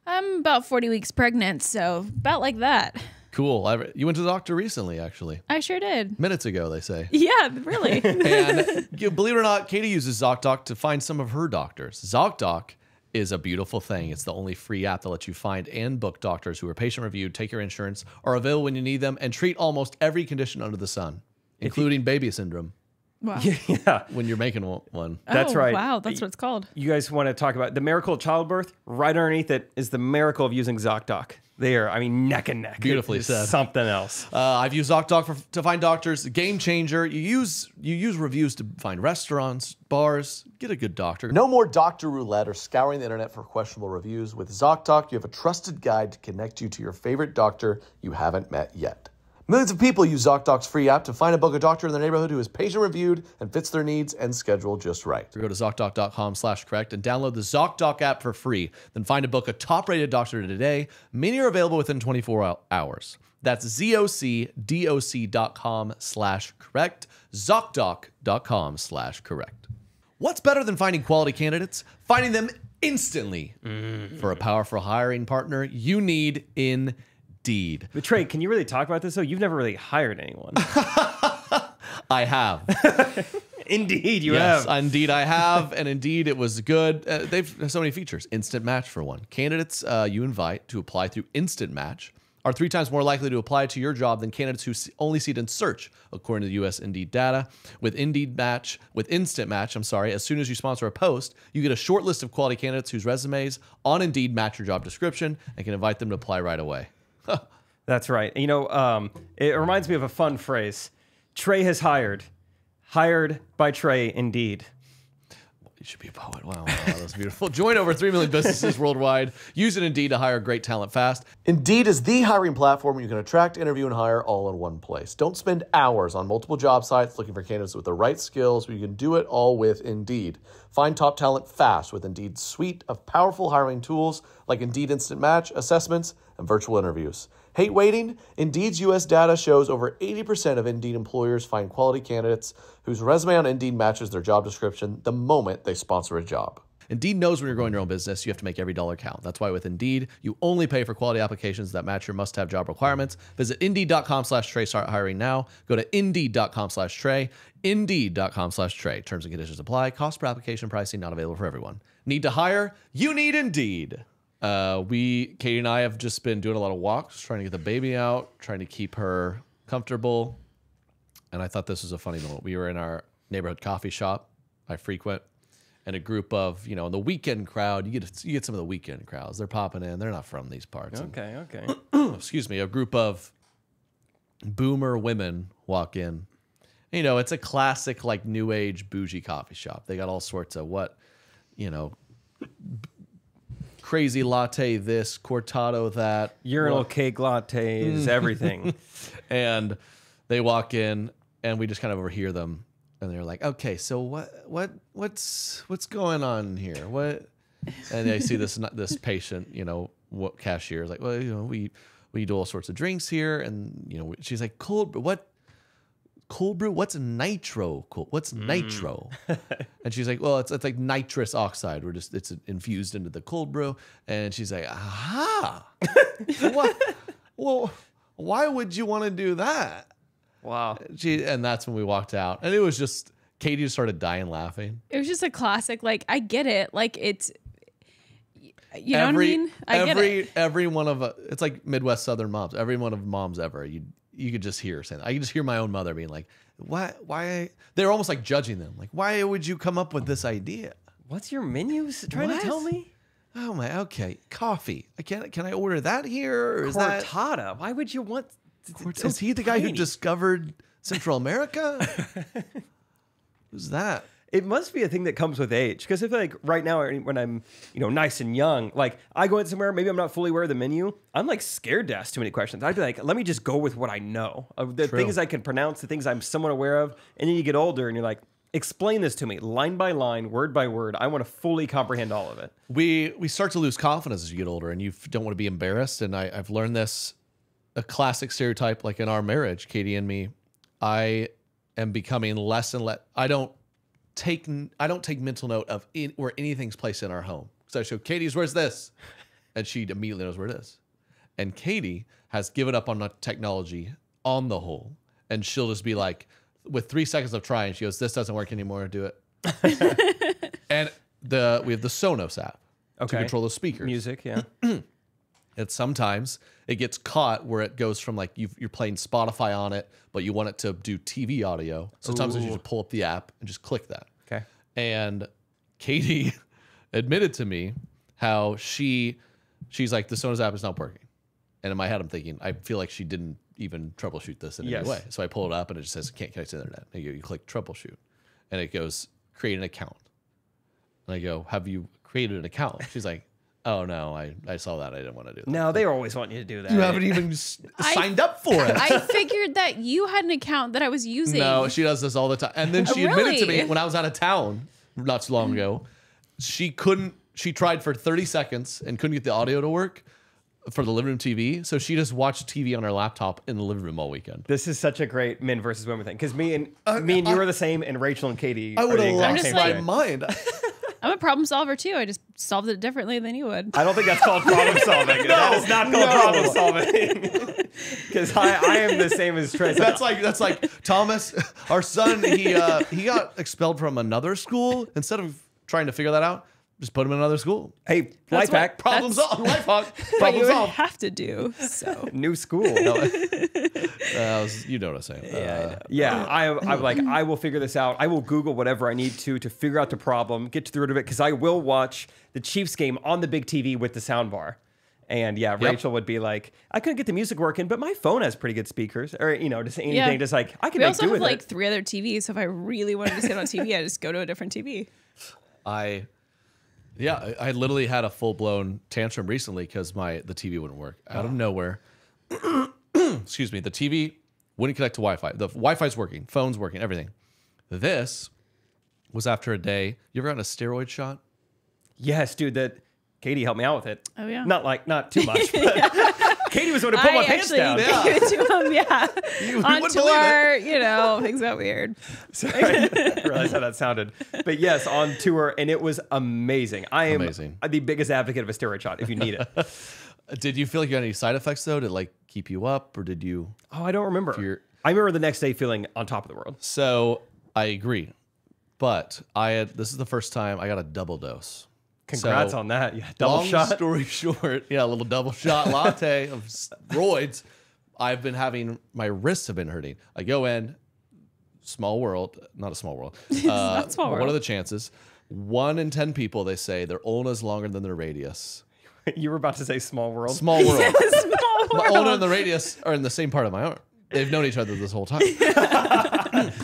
I'm about 40 weeks pregnant, so about like that. Cool. You went to the doctor recently, actually. I sure did. Minutes ago, they say. Yeah, really. And believe it or not, Katie uses ZocDoc to find some of her doctors. ZocDoc is a beautiful thing. It's the only free app that lets you find and book doctors who are patient reviewed, take your insurance, are available when you need them, and treat almost every condition under the sun, including baby syndrome. Wow. Yeah. When you're making one. That's right. Wow, that's what it's called. You guys want to talk about the miracle of childbirth? Right underneath it is the miracle of using ZocDoc. There, I mean, neck and neck. Beautifully said. Something else. I've used ZocDoc to find doctors. Game changer. You use reviews to find restaurants, bars. Get a good doctor. No more doctor roulette or scouring the internet for questionable reviews. With ZocDoc, you have a trusted guide to connect you to your favorite doctor you haven't met yet. Millions of people use ZocDoc's free app to find and book a doctor in their neighborhood who is patient-reviewed and fits their needs and schedule just right. So go to ZocDoc.com/correct and download the ZocDoc app for free. Then find and book a top-rated doctor today. Many are available within 24 hours. That's ZocDoc.com/correct. ZocDoc.com/correct. What's better than finding quality candidates? Finding them instantly. For a powerful hiring partner, you need Indeed. But Trey, can you really talk about this though? You've never really hired anyone. I have. Indeed, you yes, have. Indeed, I have, and Indeed, it was good. They've so many features. Instant Match for one. Candidates you invite to apply through Instant Match are 3 times more likely to apply to your job than candidates who only see it in search, according to the U.S. Indeed data. With Instant Match, as soon as you sponsor a post, you get a short list of quality candidates whose resumes on Indeed match your job description and can invite them to apply right away. That's right. You know, it reminds me of a fun phrase. Trey has hired by Trey, Indeed. You should be a poet. Wow, that's beautiful. Join over 3 million businesses worldwide. Use it Indeed to hire great talent fast. Indeed is the hiring platform where you can attract, interview, and hire all in one place. Don't spend hours on multiple job sites looking for candidates with the right skills. You can do it all with Indeed. Find top talent fast with Indeed's suite of powerful hiring tools like Indeed Instant Match, assessments, and virtual interviews. Hate waiting? Indeed's U.S. data shows over 80% of Indeed employers find quality candidates whose resume on Indeed matches their job description the moment they sponsor a job. Indeed knows when you're growing your own business, you have to make every dollar count. That's why with Indeed, you only pay for quality applications that match your must-have job requirements. Visit Indeed.com/Trey. Start hiring now. Go to Indeed.com/Trey. Indeed.com/Trey. Terms and conditions apply. Cost per application pricing not available for everyone. Need to hire? You need Indeed. Katie and I have just been doing a lot of walks, trying to get the baby out, trying to keep her comfortable. And I thought this was a funny moment. We were in our neighborhood coffee shop I frequent, and a group of, in the weekend crowd, you get some of the weekend crowds. They're popping in. They're not from these parts. Okay. Excuse me. A group of boomer women walk in. It's a classic, like, new age bougie coffee shop. They got all sorts of crazy latte, this cortado, that Urinal cake lattes, everything. And they walk in, and we just kind of overhear them, and they're like, "Okay, so what's going on here? What?" And they see this patient, you know, what cashier is like, "Well, you know, we do all sorts of drinks here," and you know, she's like, "Cold brew, what? Cold brew? What's nitro? What's nitro?" And she's like, "Well, it's like nitrous oxide. It's infused into the cold brew." And she's like, "Aha! What? Well, why would you want to do that?" Wow. And that's when we walked out, and it was just Katie just started dying laughing. It was just a classic. Like, I get it. Like, it's, you know what I mean? I get it. Every one of it's like Midwest Southern moms. Every one of moms ever. You could just hear saying that. I could just hear my own mother being like, why? They were almost like judging them. Like, why would you come up with this idea? What's your menu trying to tell me? Oh my, okay. Coffee. Can I order that here? Or is Cortada. that Why would you want? Is he the guy who discovered Central America? Who's that? It must be a thing that comes with age. Because I feel like right now, when I'm, you know, nice and young, like I go in somewhere, maybe I'm not fully aware of the menu. I'm like scared to ask too many questions. I'd be like, let me just go with what I know. The things I can pronounce, the things I'm somewhat aware of. And then you get older and you're like, explain this to me line by line, word by word. I want to fully comprehend all of it. We start to lose confidence as you get older, and you don't want to be embarrassed. And I've learned this, a classic stereotype, like in our marriage, Katie and me. I am becoming less and less. I don't take mental note of where anything's placed in our home. So I show Katie's, where's this? And she immediately knows where it is. And Katie has given up on technology on the whole. And she'll just be like, with 3 seconds of trying, she goes, "This doesn't work anymore, do it." And we have the Sonos app to control the speakers. Music, yeah. And sometimes it gets caught where it goes from like you're playing Spotify on it, but you want it to do TV audio. So sometimes you just pull up the app and just click that. Okay. And Katie admitted to me how she's like, the Sonos app is not working. And in my head, I'm thinking, I feel like she didn't even troubleshoot this in any way. So I pull it up and it just says, can't connect to the internet. And you click troubleshoot. And it goes, create an account. And I go, have you created an account? She's like, oh no, I saw that. I didn't want to do that. No, they always want you to do that. You haven't even signed up for it. I figured that you had an account that I was using. No, she does this all the time. And then she admitted to me when I was out of town not too long ago, she tried for 30 seconds and couldn't get the audio to work for the living room TV. So she just watched TV on her laptop in the living room all weekend. This is such a great men versus women thing. Because me and you are the same, and Rachel and Katie I are would the have exact lost same my thing. mind. I'm a problem solver too. I just solved it differently than you would. I don't think that's called problem solving. That is not called problem solving. Because I am the same as Trey. That's like Thomas, our son. He got expelled from another school. Instead of trying to figure that out, just put him in another school. Hey, life hack. Problem solved. Life hack. What Problem you would solved. have to do. So New school. You know what I'm saying. Yeah, I'm like, I will figure this out. I will Google whatever I need to figure out the problem, get to the root of it, because I will watch the Chiefs game on the big TV with the sound bar. And yeah, Rachel would be like, I couldn't get the music working, but my phone has pretty good speakers. Or, you know, just anything, just like, I can we make also do have with like it. 3 other TVs, so if I really wanted to see it on TV, I just go to a different TV. I literally had a full-blown tantrum recently because the TV wouldn't work out of nowhere. Excuse me. The TV wouldn't connect to Wi-Fi. The Wi-Fi's working, phone's working, everything. This was after a day. You ever gotten a steroid shot? Yes, dude. That Katie helped me out with it. Oh yeah. Not too much. But Katie was the one who pulled my pants down. Gave it to him, yeah. On tour, you know, things got weird. Sorry, I didn't realize how that sounded. But yes, on tour, and it was amazing. I am the biggest advocate of a steroid shot if you need it. Did you feel like you had any side effects though? Did it like keep you up, or did you? Oh, I don't remember. I remember the next day feeling on top of the world. So I agree, but this is the first time I got a double dose. Congrats on that. Yeah, double shot. Long story short, a little double shot latte of steroids. I've been having, my wrists have been hurting. I go in, small world, not a small world. Not small world. What are the chances? 1 in 10 people, they say, their ulna is longer than their radius. You were about to say small world. Small world. Small My world. ulna and the radius are in the same part of my arm. They've known each other this whole time.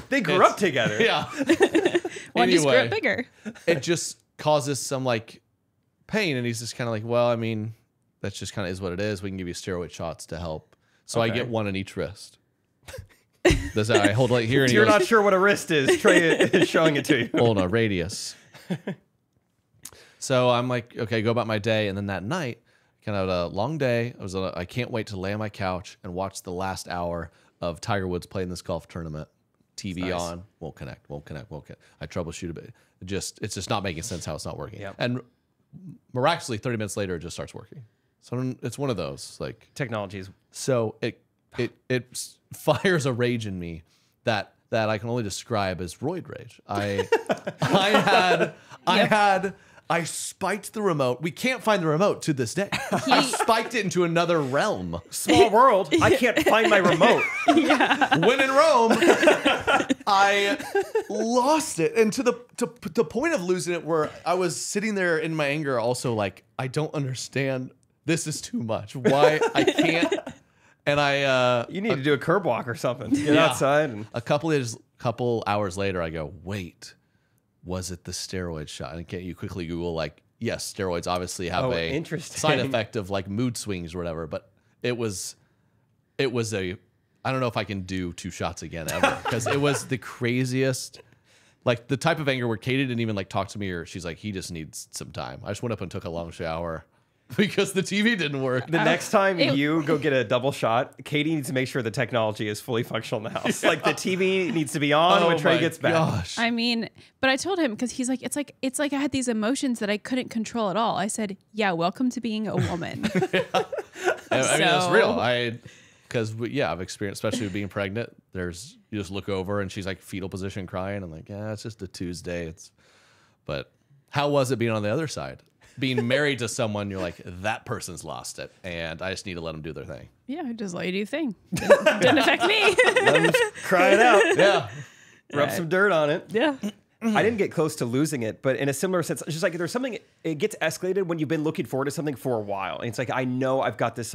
They grew up together. Yeah. One just grew up bigger. It just causes some like pain. And he's just kind of like, well, I mean, that's just kind of is what it is. We can give you steroid shots to help. So I get one in each wrist. That's how I hold it here. And You're not sure what a wrist is. Trey is showing it to you. Hold on, radius. So I'm like, okay, go about my day. And then that night, kind of a long day. I can't wait to lay on my couch and watch the last hour of Tiger Woods playing this golf tournament. TV on, won't connect. I troubleshoot a bit. It's just not making sense how it's not working. Yep. And miraculously, 30 minutes later, it just starts working. So it's one of those like technologies. So it fires a rage in me that I can only describe as roid rage. I spiked the remote. We can't find the remote to this day. I spiked it into another realm. Small world. I can't find my remote. When in Rome, I lost it. And to the point of losing it where I was sitting there in my anger also like, I don't understand. This is too much. Why I can't. And you need to do a curb walk or something. Get outside. And a couple hours later, I go, wait. Was it the steroid shot? And you quickly Google like, yes, steroids obviously have a side effect of like mood swings or whatever. But it was I don't know if I can do 2 shots again ever because it was the craziest, like the type of anger where Katie didn't even like talk to me or she's like, he just needs some time. I just went up and took a long shower. Because the TV didn't work. The next time you go get a double shot, Katie needs to make sure the technology is fully functional in the house. Like the TV needs to be on when Trey gets back. Gosh. I mean, but I told him because he's like, it's like I had these emotions that I couldn't control at all. I said, yeah, welcome to being a woman. I mean, that's real. Because I've experienced, especially with being pregnant. You just look over and she's like fetal position crying. I'm like, yeah, it's just a Tuesday. But how was it being on the other side? Being married to someone, you're like, that person's lost it, and I just need to let them do their thing. Yeah, just let you do your thing. Didn't affect me. Let them cry it out. Yeah. Rub some dirt on it. Yeah. I didn't get close to losing it, but in a similar sense, it's just like there's something, it gets escalated when you've been looking forward to something for a while. And it's like, I know I've got this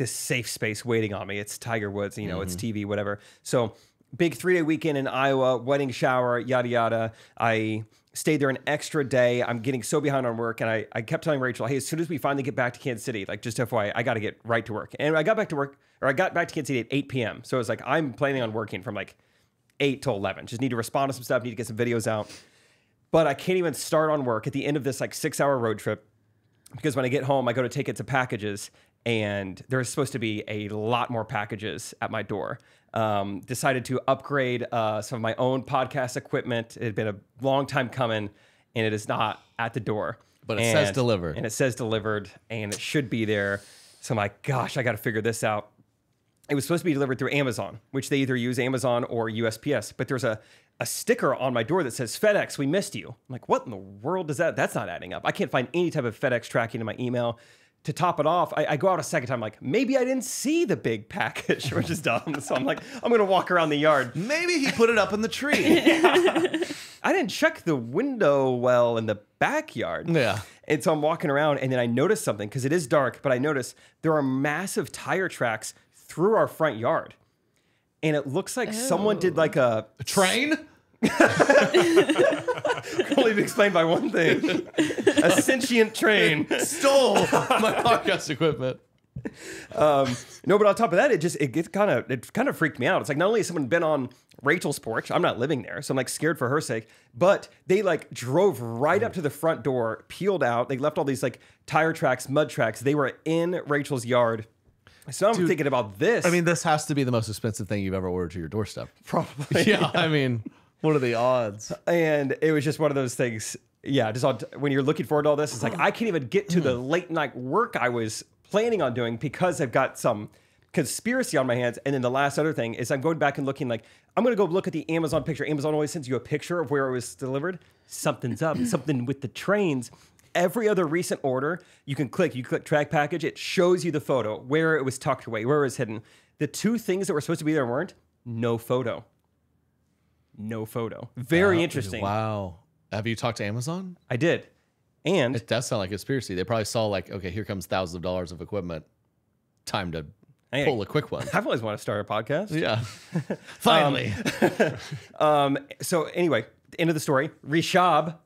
safe space waiting on me. It's Tiger Woods, it's TV, whatever. So big 3-day weekend in Iowa, wedding shower, yada, yada. I stayed there an extra day. I'm getting so behind on work. And I kept telling Rachel, hey, as soon as we finally get back to Kansas City, like just FYI, I got to get right to work. And I got back to Kansas City at 8 p.m. So it's like, I'm planning on working from like 8 till 11. Just need to respond to some stuff, need to get some videos out. But I can't even start on work at the end of this like 6-hour road trip because when I get home, I go to take it to packages and there's supposed to be a lot more packages at my door. Decided to upgrade some of my own podcast equipment. It had been a long time coming, and it is not at the door. But it says delivered. And it says delivered, and it should be there. So I'm like, gosh, I got to figure this out. It was supposed to be delivered through Amazon, which they either use Amazon or USPS. But there's a sticker on my door that says, FedEx, we missed you. I'm like, what in the world is that? That's not adding up. I can't find any type of FedEx tracking in my email. To top it off, I go out a second time, like, maybe I didn't see the big package, which is dumb. So I'm like, I'm going to walk around the yard. Maybe he put it up in the tree. I didn't check the window well in the backyard. Yeah. And so I'm walking around, and then I notice something, because it is dark, but I notice there are massive tire tracks through our front yard. And it looks like someone did like a train? Only be explained by one thing. A sentient train stole my podcast equipment. No, but on top of that, it kind of freaked me out. It's like not only has someone been on Rachel's porch, I'm not living there, so I'm like scared for her sake, but they like drove right up to the front door, peeled out, they left all these like tire tracks, mud tracks. They were in Rachel's yard. So I'm thinking about this. I mean, this has to be the most expensive thing you've ever ordered to your doorstep. Probably. Yeah, I mean, what are the odds? And it was just one of those things. Yeah, when you're looking forward to all this, it's like I can't even get to the late night work I was planning on doing because I've got some conspiracy on my hands. And then the last other thing is I'm going back and looking like, I'm going to go look at the Amazon picture. Amazon always sends you a picture of where it was delivered. Something's up, something with the trains. Every other recent order, you click track package. It shows you the photo, where it was tucked away, where it was hidden. The two things that were supposed to be there weren't. No photo. No photo. Very interesting. Wow. Have you talked to Amazon? I did. And it does sound like a conspiracy. They probably saw like, okay, here comes thousands of dollars of equipment. Time to pull a quick one. I've always wanted to start a podcast. Yeah. Finally. So anyway, end of the story. Rishab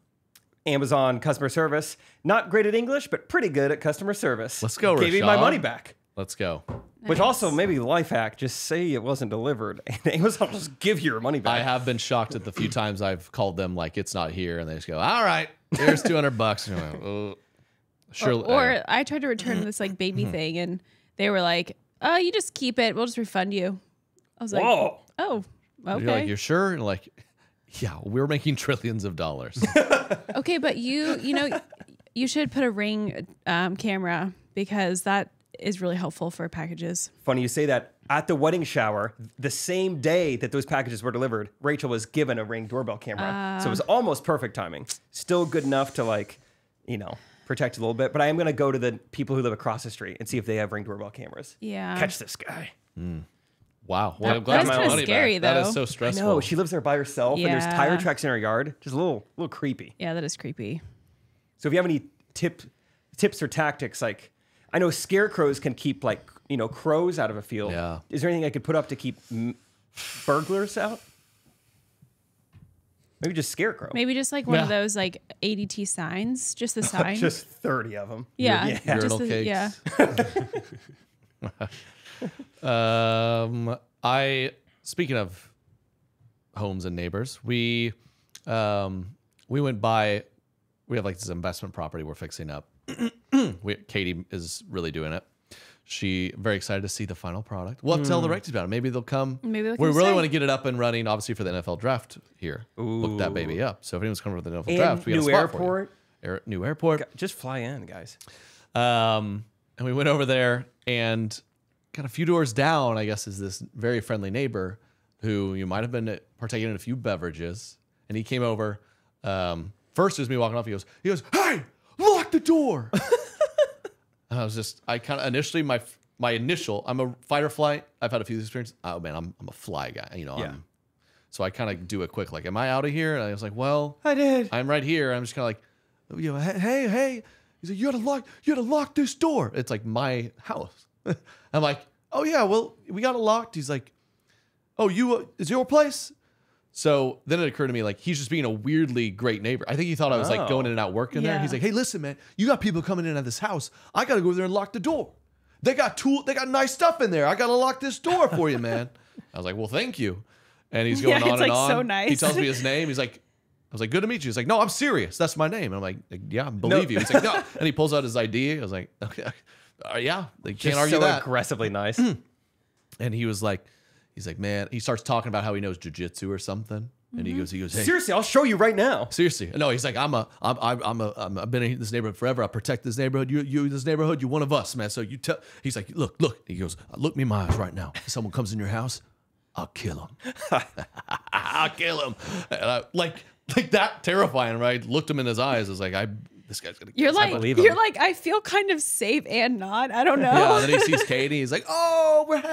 Amazon customer service. Not great at English, but pretty good at customer service. Let's go, Gave me my Rashad. money back. Let's go. Which also maybe life hack, just say it wasn't delivered and Amazon will just give you your money back. I have been shocked at the few times I've called them like it's not here, and they just go, "All right, here's $200." And I'm like, oh. Sure. Or I tried to return this like baby thing, and they were like, "Oh, you just keep it. We'll just refund you." I was like, Whoa. "Oh, okay." You're like, "You're sure?" And like, yeah, we're making trillions of dollars. Okay, but you know, you should put a Ring camera because that is really helpful for packages. Funny you say that. At the wedding shower, the same day that those packages were delivered, Rachel was given a Ring doorbell camera. So it was almost perfect timing. Still good enough to like, you know, protect a little bit. But I am going to go to the people who live across the street and see if they have Ring doorbell cameras. Yeah. Catch this guy. Wow. Well, I'm glad That's my kinda money scary, back. That though. is so stressful. No, she lives there by herself and there's tire Yeah. tracks in her yard. Just a little creepy. Yeah, that is creepy. So if you have any tips or tactics, like I know scarecrows can keep like, you know, crows out of a field. Yeah. Is there anything I could put up to keep burglars out? Maybe just scarecrow. Maybe just like one of those like ADT signs, just the sign. Just 30 of them. yeah, Urinal just cakes. yeah. Speaking of homes and neighbors, we went by. We have like this investment property we're fixing up. Katie is really doing it. She very excited to see the final product. We'll have to tell the Recties about it. Maybe they'll come. Maybe they'll we come really stay. want to get it up and running, obviously for the NFL draft here. Look that baby up. So if anyone's coming for the NFL draft, we got a new spot airport. for you. New airport. Just fly in, guys. And we went over there and got a few doors down, I guess, is this very friendly neighbor who you might have been partaking in a few beverages. And he came over. First, as me walking off, he goes, "Hey, lock the door." And I was just, I kind of initially, my initial, I'm a fight or flight. I've had a few experiences. Oh man, I'm a fly guy, you know. Yeah. So I kind of do a quick, like, am I out of here? And I was like, well, I did. I'm right here. I'm just kind of like, you know, hey. He's like, you gotta lock this door. It's like my house. I'm like, oh yeah, well, we got it locked. He's like, oh, is your place? So then it occurred to me, like, he's just being a weirdly great neighbor. I think he thought I was like going in and out working there. Yeah. He's like, hey, listen, man, you got people coming in at this house. I got to go over there and lock the door. They got nice stuff in there. I got to lock this door for you, man. I was like, well, thank you. And he's going Yeah, on it's, and like, on. so nice. He tells me his name. He's like, I was like, good to meet you. He's like, no, I'm serious. That's my name. And I'm like, yeah, I believe you. He's like, no. And he pulls out his ID. I was like, okay, yeah, they can't Just argue so that. aggressively nice. And he was like, man, he starts talking about how he knows jujitsu or something. And he goes, hey, Seriously, I'll show you right now. seriously. No, he's like, I've been in this neighborhood forever. I protect this neighborhood. You this neighborhood, you're one of us, man. So you tell, he's like, look. He goes, look me in my eyes right now. If someone comes in your house, I'll kill him. I'll kill him. And I like that terrifying, right? Looked him in his eyes. I was like, this guy's going to kill You're like, believe him. you're like, I feel kind of safe and not. I don't know. Yeah, and then he sees Katie. He's like, oh, what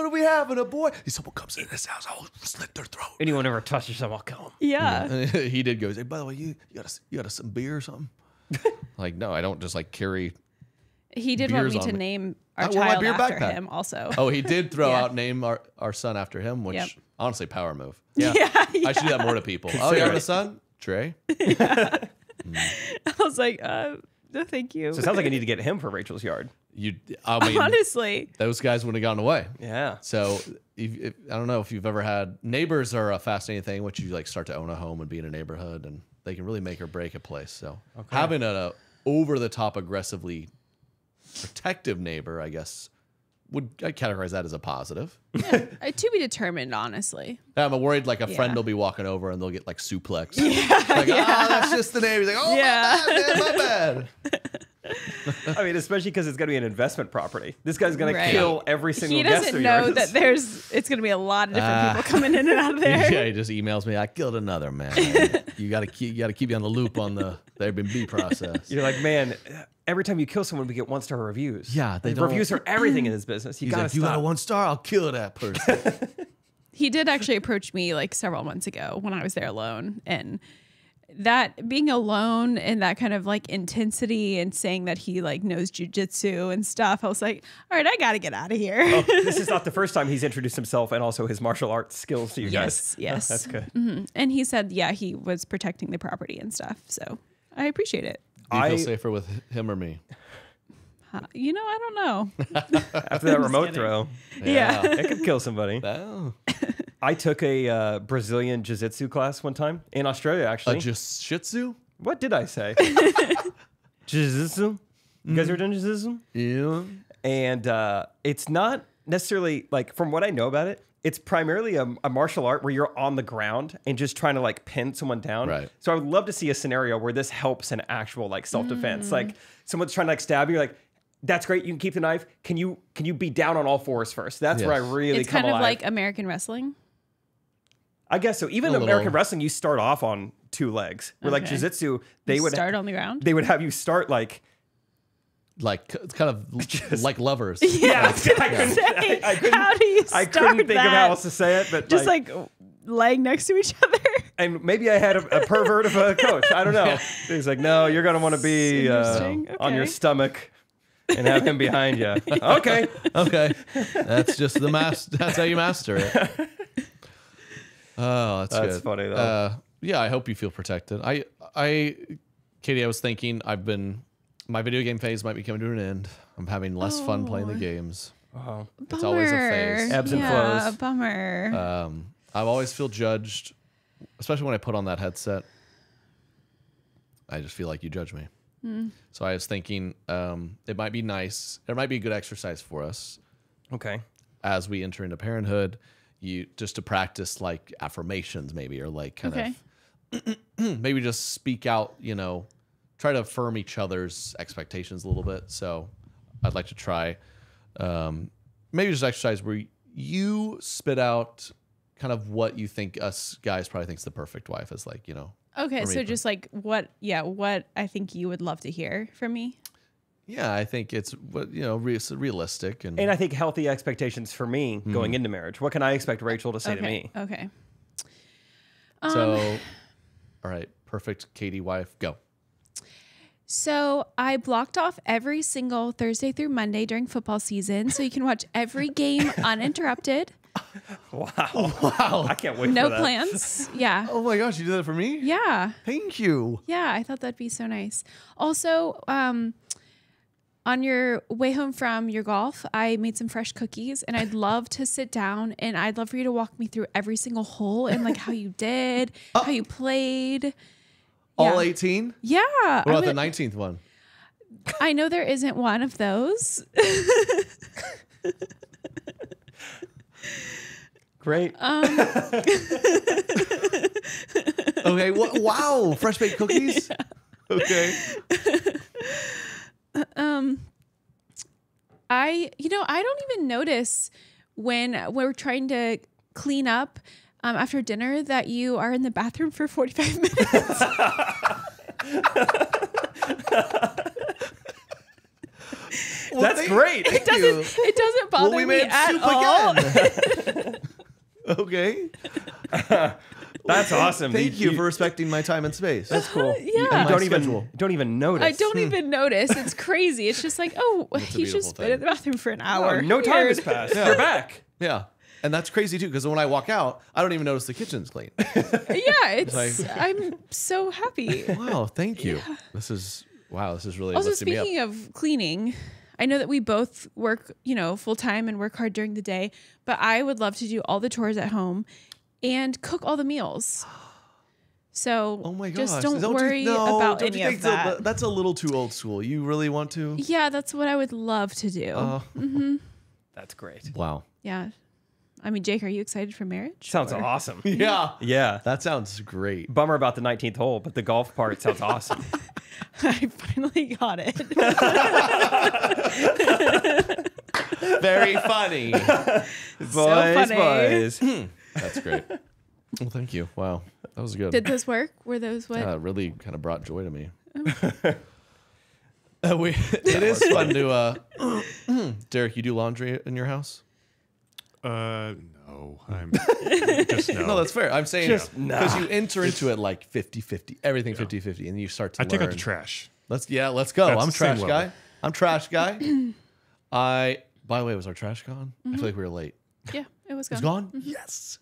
are we having, a boy? Someone comes in this house, I'll slit their throat. Anyone ever touches him, I'll kill him. Yeah. And he did go, he's like, by the way, you got some beer or something? Like, no, I don't just like carry. He did want Beers me on to me. name our I wore my child beer after backpack. him also. Oh, he did throw Yeah. out name our son after him, which Yep. honestly, power move. Yeah. I should do that more to people. Oh, you have a son? Trey? I was like, no, thank you. So it sounds like I need to get him for Rachel's yard. I mean, Honestly. those guys wouldn't have gotten away. Yeah. So if I don't know if you've ever had, neighbors are a fascinating thing once you like start to own a home and be in a neighborhood, and they can really make or break a place. So having a over the top aggressively protective neighbor, I guess, I'd categorize that as a positive. To be determined, honestly. I'm worried like a friend Yeah. will be walking over and they'll get like suplex. Like, that's just the neighbor. He's like, oh, Yeah. my bad. I mean, especially because it's going to be an investment property. This guy's going Right. to kill every single He guest doesn't of know yours. that it's going to be a lot of different people coming in and out of there. Yeah, he just emails me. I killed another man. You got to keep you on the loop on the Airbnb process. You're like, man, every time you kill someone, we get 1-star reviews. Yeah, they Like, don't- reviews are everything in this business. You He's got to like, you got a stop. 1-star? I'll kill that person. He did actually approach me like several months ago when I was there alone, and that being alone and that kind of like intensity and saying that he like knows jujitsu and stuff, I was like, all right, I got to get out of here. Oh, this is not the first time he's introduced himself and also his martial arts skills to you guys. Yes. Oh, that's good. Mm-hmm. And he said, yeah, he was protecting the property and stuff. So I appreciate it. Do you feel safer with him or me? You know, I don't know. After that remote throw. Yeah. It could kill somebody. Oh. I took a Brazilian jiu-jitsu class one time in Australia, actually. A jiu-jitsu? What did I say? Jiu-jitsu? You guys ever done jiu-jitsu? Yeah. And it's not necessarily, like, from what I know about it, it's primarily a martial art where you're on the ground and just trying to, like, pin someone down. Right. So I would love to see a scenario where this helps in actual, like, self-defense. Like, someone's trying to, like, stab you, like, that's great. You can keep the knife. Can you be down on all fours first? That's where I really it's come kind of alive. like American wrestling. I guess so. Even American wrestling, you start off on two legs. Where like jiu-jitsu, they would start on the ground. They would have you start like it's kind of just, like lovers. Yeah, I couldn't, how do you start I couldn't think of how else to say it, but just like laying next to each other. And maybe I had a pervert of a coach. I don't know. He's like, no, you're gonna want to be on your stomach and have him behind you. Okay. That's just that's how you master it. Oh, that's good. Funny though. Yeah, I hope you feel protected. Katie, I was thinking my video game phase might be coming to an end. I'm having less fun playing the games. Oh, it's always a phase. Ebbs and flows. Bummer. I always feel judged, especially when I put on that headset. I just feel like you judge me. So I was thinking it might be nice. It might be a good exercise for us. Okay. As we enter into parenthood, you just to practice like affirmations maybe, or like kind of maybe just speak out, try to affirm each other's expectations a little bit. So I'd like to try maybe just exercise where you spit out kind of what you think us guys probably thinks the perfect wife is like, Okay, so just like what I think you would love to hear from me. Yeah, I think it's realistic and I think healthy expectations for me going into marriage. What can I expect Rachel to say to me? Okay. So, all right, perfect Katie wife, go. So I blocked off every single Thursday through Monday during football season, so you can watch every game uninterrupted. Wow. Wow. I can't wait for No that. plans. Yeah. Oh my gosh, you did that for me? Yeah. Thank you. Yeah, I thought that'd be so nice. Also, on your way home from your golf, I made some fresh cookies, and I'd love to sit down and I'd love for you to walk me through every single hole and like how you did, how you played. All 18? Yeah. What about the 19th one? I know there isn't one of those. Great. Okay. Wow. Fresh baked cookies? Yeah. Okay. I don't even notice when we're trying to clean up after dinner that you are in the bathroom for 45 minutes. That's great. It doesn't bother me at all. Okay. That's awesome. Thank you for respecting my time and space. That's cool. Yeah. You don't even notice. I don't even notice. It's crazy. It's just like, oh, he's just been in the bathroom for an hour. Oh, no time has Weird. passed. You're back. Yeah. And that's crazy too, because when I walk out, I don't even notice the kitchen's clean. I'm so happy. Wow, thank you. Yeah. This is really also lifting me up. speaking of cleaning, I know that we both work, full time and work hard during the day, but I would love to do all the chores at home and cook all the meals. So oh my gosh. just don't worry about any of that. That's a little too old school. You really want to? Yeah, that's what I would love to do. That's great. Wow. Yeah. I mean, Jake, are you excited for marriage? Sounds awesome. Yeah. Yeah. That sounds great. Bummer about the 19th hole, but the golf part sounds awesome. I finally got it. Very funny. Boys. That's great. Well, thank you. Wow. That was good. Did those work? Were those what? Yeah, it really kind of brought joy to me. It is fun to... Derek, you do laundry in your house? No. No, I'm just no. No, that's fair. I'm saying Just because you enter into it like 50-50, everything 50-50, and you start to I learn. take out the trash. Let's go. That's I'm the trash same guy. level. I'm trash guy. By the way, was our trash gone? I feel like we were late. Yeah, it was gone. It's gone? Yes.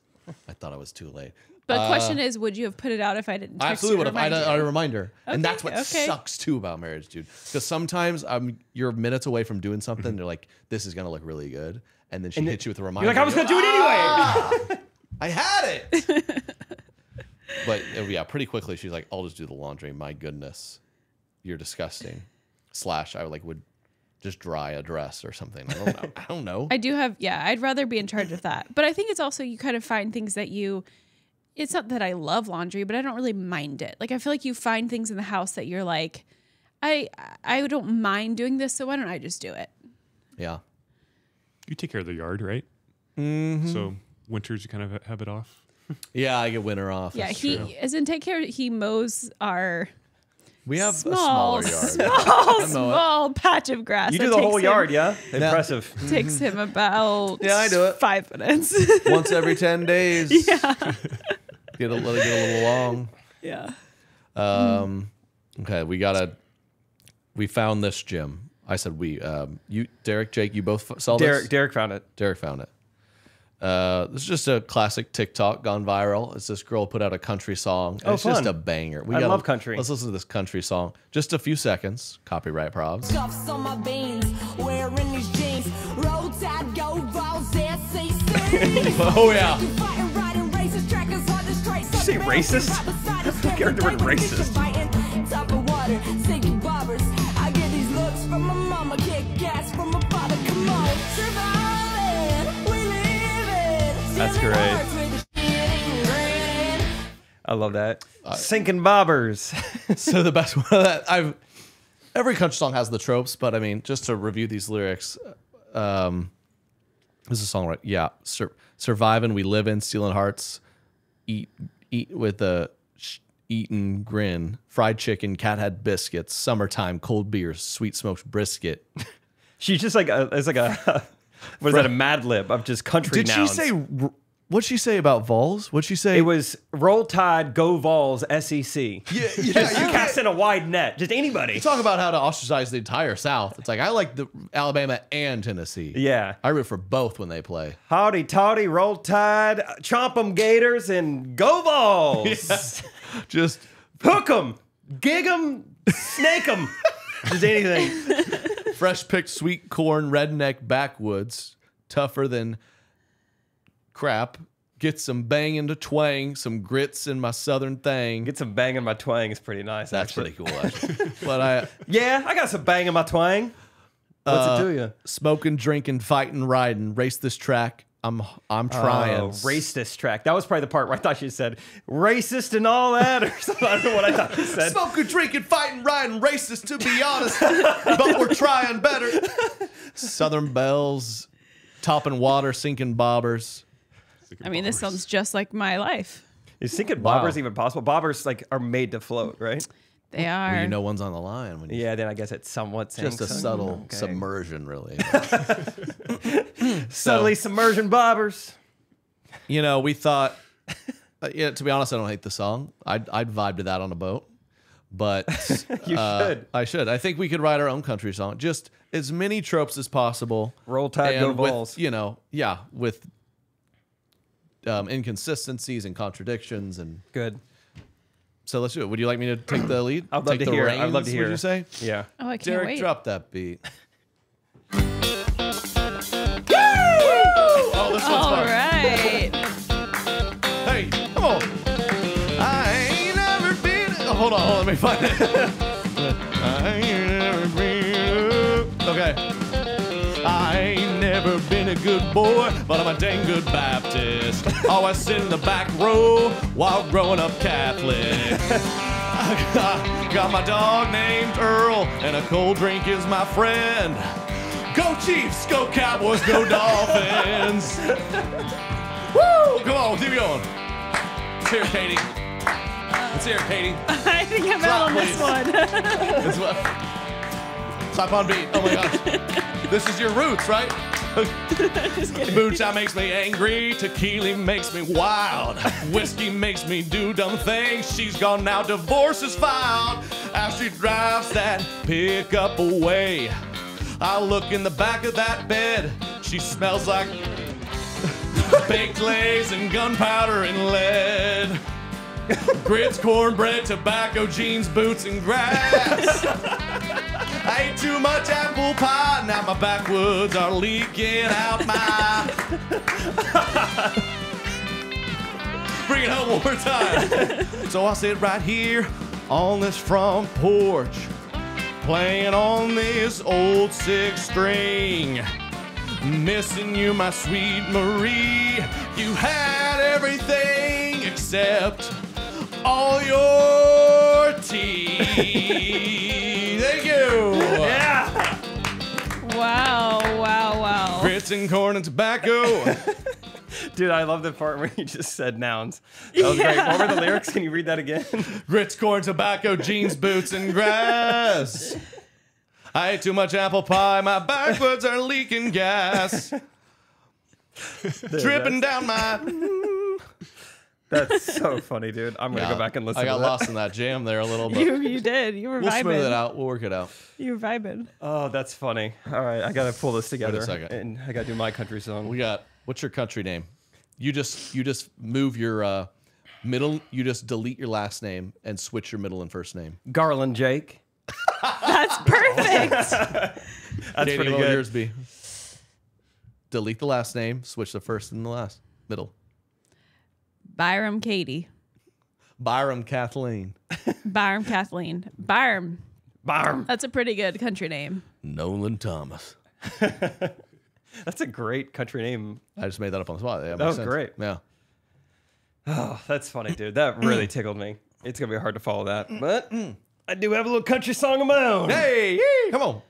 I thought I was too late. But question is, would you have put it out if I didn't text I absolutely would you to have. remind I had you? a reminder. And that's what Okay. sucks too about marriage, dude. Because sometimes you're minutes away from doing something. Mm-hmm. They're like, this is going to look really good. And then she hits you with a reminder. You're like, I was going to do it anyway. I had it. But yeah, pretty quickly, she's like, I'll just do the laundry. My goodness. You're disgusting. / I would just dry a dress or something. I don't know. I don't know. I do have, I'd rather be in charge of that. But I think it's also you kind of find things that it's not that I love laundry, but I don't really mind it. Like I feel like you find things in the house that you're like, I don't mind doing this, so why don't I just do it? Yeah. You take care of the yard, right? Mm-hmm. So winters you kind of have it off. Yeah, I get winter off. Yeah, That's he true. as in take care. He mows our We have small, a smaller yard. small patch of grass. You that do the takes whole him- yard, yeah? Impressive. Takes him about Yeah, I do it. 5 minutes. Once every 10 days. Yeah. Let it get a little long. Yeah. Okay, we found this gym. I said you, Derek, Jake, you both saw this? Derek found it. Derek found it. This is just a classic TikTok gone viral. It's this girl put out a country song. And it's just fun. a banger. I love country. Let's listen to this country song. Just a few seconds. Copyright probs. Cuffs on my beans, wearing these jeans. Roll Tide, go Vols, SEC. Oh, yeah. Say racist? I heard the word racist. Top of water, sinking bobbers. I get these looks from my mama, kick gas from my father. Come on, surviving, we living. That's Stealing great. hearts with the shit and grin. I love that. Sinking bobbers. So the best one of that, every country song has the tropes, but I mean, just to review these lyrics, this is a song, right? Yeah. Surviving, we live in, stealing hearts, eat with a eat and grin, fried chicken, cat head biscuits, summertime, cold beers, sweet smoked brisket. She's just like it's like a what is that, a Mad Lib of just country Did nouns. she say, what'd she say about Vols? What'd she say? It was Roll Tide, Go Vols, SEC. Yeah, You cast in a wide net. Just anybody. Talk about how to ostracize the entire South. It's like, I like the Alabama and Tennessee. Yeah. I root for both when they play. Howdy toddy, Roll Tide, chomp 'em Gators, and Go Vols. Just hook 'em, gig 'em, snake 'em. Just anything. fresh picked sweet corn, redneck backwoods, tougher than crap. Get some bang into twang, some grits in my southern thing. Get some bang in my twang is pretty nice. That's actually. pretty cool, actually. But I got some bang in my twang. What's it do you? Smoking, drinking, fighting, riding, race this track. I'm trying. Oh, race this track. That was probably the part where I thought she said racist and all that, or something. I don't know what I thought she said. Smoking, drinking, fighting, riding, racist to be honest, but we're trying better. Southern bells, topping water, sinking bobbers. I mean, this sounds just like my life. Is sinking Wow. bobbers even possible? Bobbers like are made to float, right? They are. Well, you know one's on the line. When you Yeah, then I guess it's somewhat just a sinks. subtle Okay. submersion, really. Subtly submersion bobbers. You know, we thought. Yeah, to be honest, I don't hate the song. I'd vibe to that on a boat, but You should. I should. I think we could write our own country song. Just as many tropes as possible. Roll Tide, and Go with, Vols. You know, yeah, with inconsistencies and contradictions and. Good. So let's do it. Would you like me to take the lead? I'd love take to the hear. reins, I'd love to hear. Would you say? Yeah. Oh, I can't Derek, wait. drop that beat. Woo! Oh, this one's All fun. right. Hey, come on. I ain't never been. Oh, hold on, let me find it. I ain't never been. Okay. I ain't never been a good boy, but I'm a dang good Baptist. Always sit in the back row while growing up Catholic. I got my dog named Earl, and a cold drink is my friend. Go Chiefs, go Cowboys, go Dolphins. Woo! Come on, keep going. Let's hear it, Katie. Let's hear it, Katie. I think I'm out on this one. This one. Clap on beat. Oh my gosh. This is your roots, right? Moonshine makes me angry, tequila makes me wild, whiskey makes me do dumb things. She's gone now, divorce is filed. As she drives that pickup away, I look in the back of that bed. She smells like baked lays and gunpowder and lead. Grits, cornbread, tobacco, jeans, boots, and grass. I ate too much apple pie, now my backwoods are leaking out my... Bring it home one more time. So I sit right here on this front porch, playing on this old 6-string. Missing you, my sweet Marie. You had everything except all your teeth. Thank you. Yeah. Wow, wow, wow. Grits and corn and tobacco. Dude, I love the part where you just said nouns. That was great. What were the lyrics? Can you read that again? Grits, corn, tobacco, jeans, boots, and grass. I ate too much apple pie. My backwoods are leaking gas. Dripping down my... That's so funny, dude. I'm going to go back and listen to that. I got lost in that jam there a little bit. You did. You were We'll vibing. smooth it out. We'll work it out. You were vibing. Oh, that's funny. All right, I got to pull this together. Wait a second. And I got to do my country song. We got... What's your country name? You just move your middle... You just delete your last name and switch your middle and first name. Garland Jake. That's perfect. That's Katie, pretty what would good. yours be? Delete the last name, switch the first and the last. Middle. Byram Katie. Byram Kathleen. Byram Kathleen. Byram. Byram. That's a pretty good country name. Nolan Thomas. That's a great country name. I just made that up on the spot. Yeah, That was great. Yeah. Oh, that's funny, dude. That really tickled me. It's going to be hard to follow that. But I do have a little country song of my own. Hey, come on.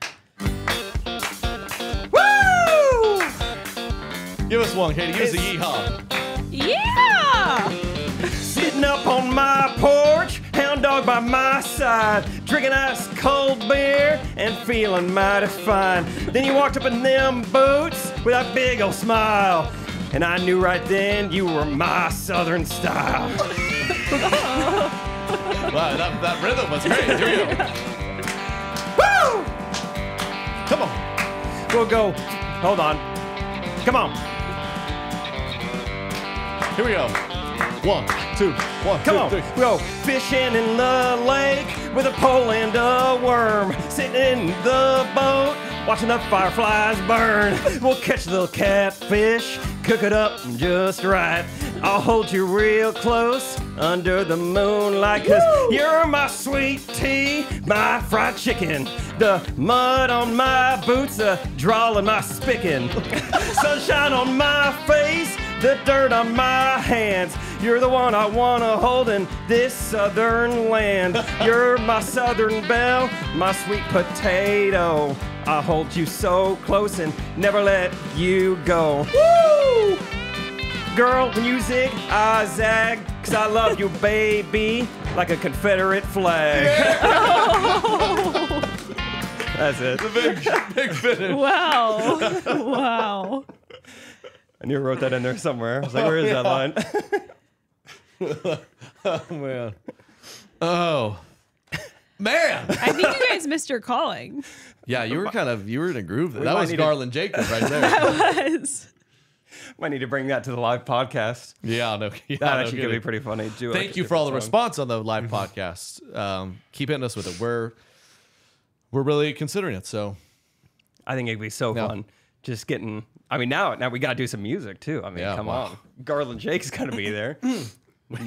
Woo! Give us one, Katie. Give us a yeehaw. Yeah! Sitting up on my porch, hound dog by my side, drinking ice cold beer and feeling mighty fine. Then you walked up in them boots with a big old smile, and I knew right then you were my Southern style. Wow, that rhythm was great. Here we go. Woo! Come on. We'll go. Hold on. Come on. Here we go. 1, 2, 1, Come 2, on. 3. We'll go fishing in the lake with a pole and a worm, sitting in the boat, watching the fireflies burn. We'll catch the little catfish, cook it up just right. I'll hold you real close under the moonlight, 'cause you're my sweet tea, my fried chicken, the mud on my boots, the drawl in my spicken, sunshine on my face, the dirt on my hands. You're the one I wanna hold in this southern land. You're my southern belle, my sweet potato. I hold you so close and never let you go. Woo! Girl, when you zig, I zag, 'cause I love you, baby, like a Confederate flag. That's it. Big finish. Wow. Wow. I knew I wrote that in there somewhere. I was like, where is that line? Oh, man. Oh. Man. I think you guys missed your calling. Yeah, you were in a groove. That might was need to- Garland Jacob right there. That was. Might need to bring that to the live podcast. Yeah, no. Yeah, That no actually could be kidding. pretty funny. Do Thank you for all the response on the live podcast. Keep hitting us with it. We're really considering it. So I think it'd be so Yeah. fun. Just getting. I mean, now we got to do some music too. I mean, Yeah, come wow. on. Garland Jake's got to be there.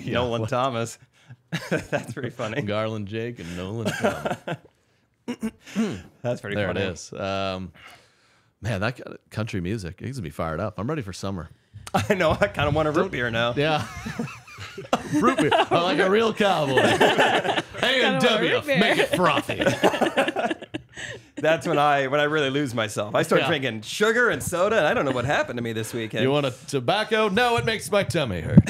Nolan Thomas. That's pretty funny. Garland Jake and Nolan Thomas. That's pretty There funny. it is. Man, that country music, it's gonna be fired up. I'm ready for summer. I know. I kind of want a root beer now. Yeah. Root beer. I'm like a real cowboy. A&W, root beer. make it frothy. That's when I really lose myself. I start Yeah. drinking sugar and soda, and I don't know what happened to me this weekend. You want a tobacco? No, it makes my tummy hurt.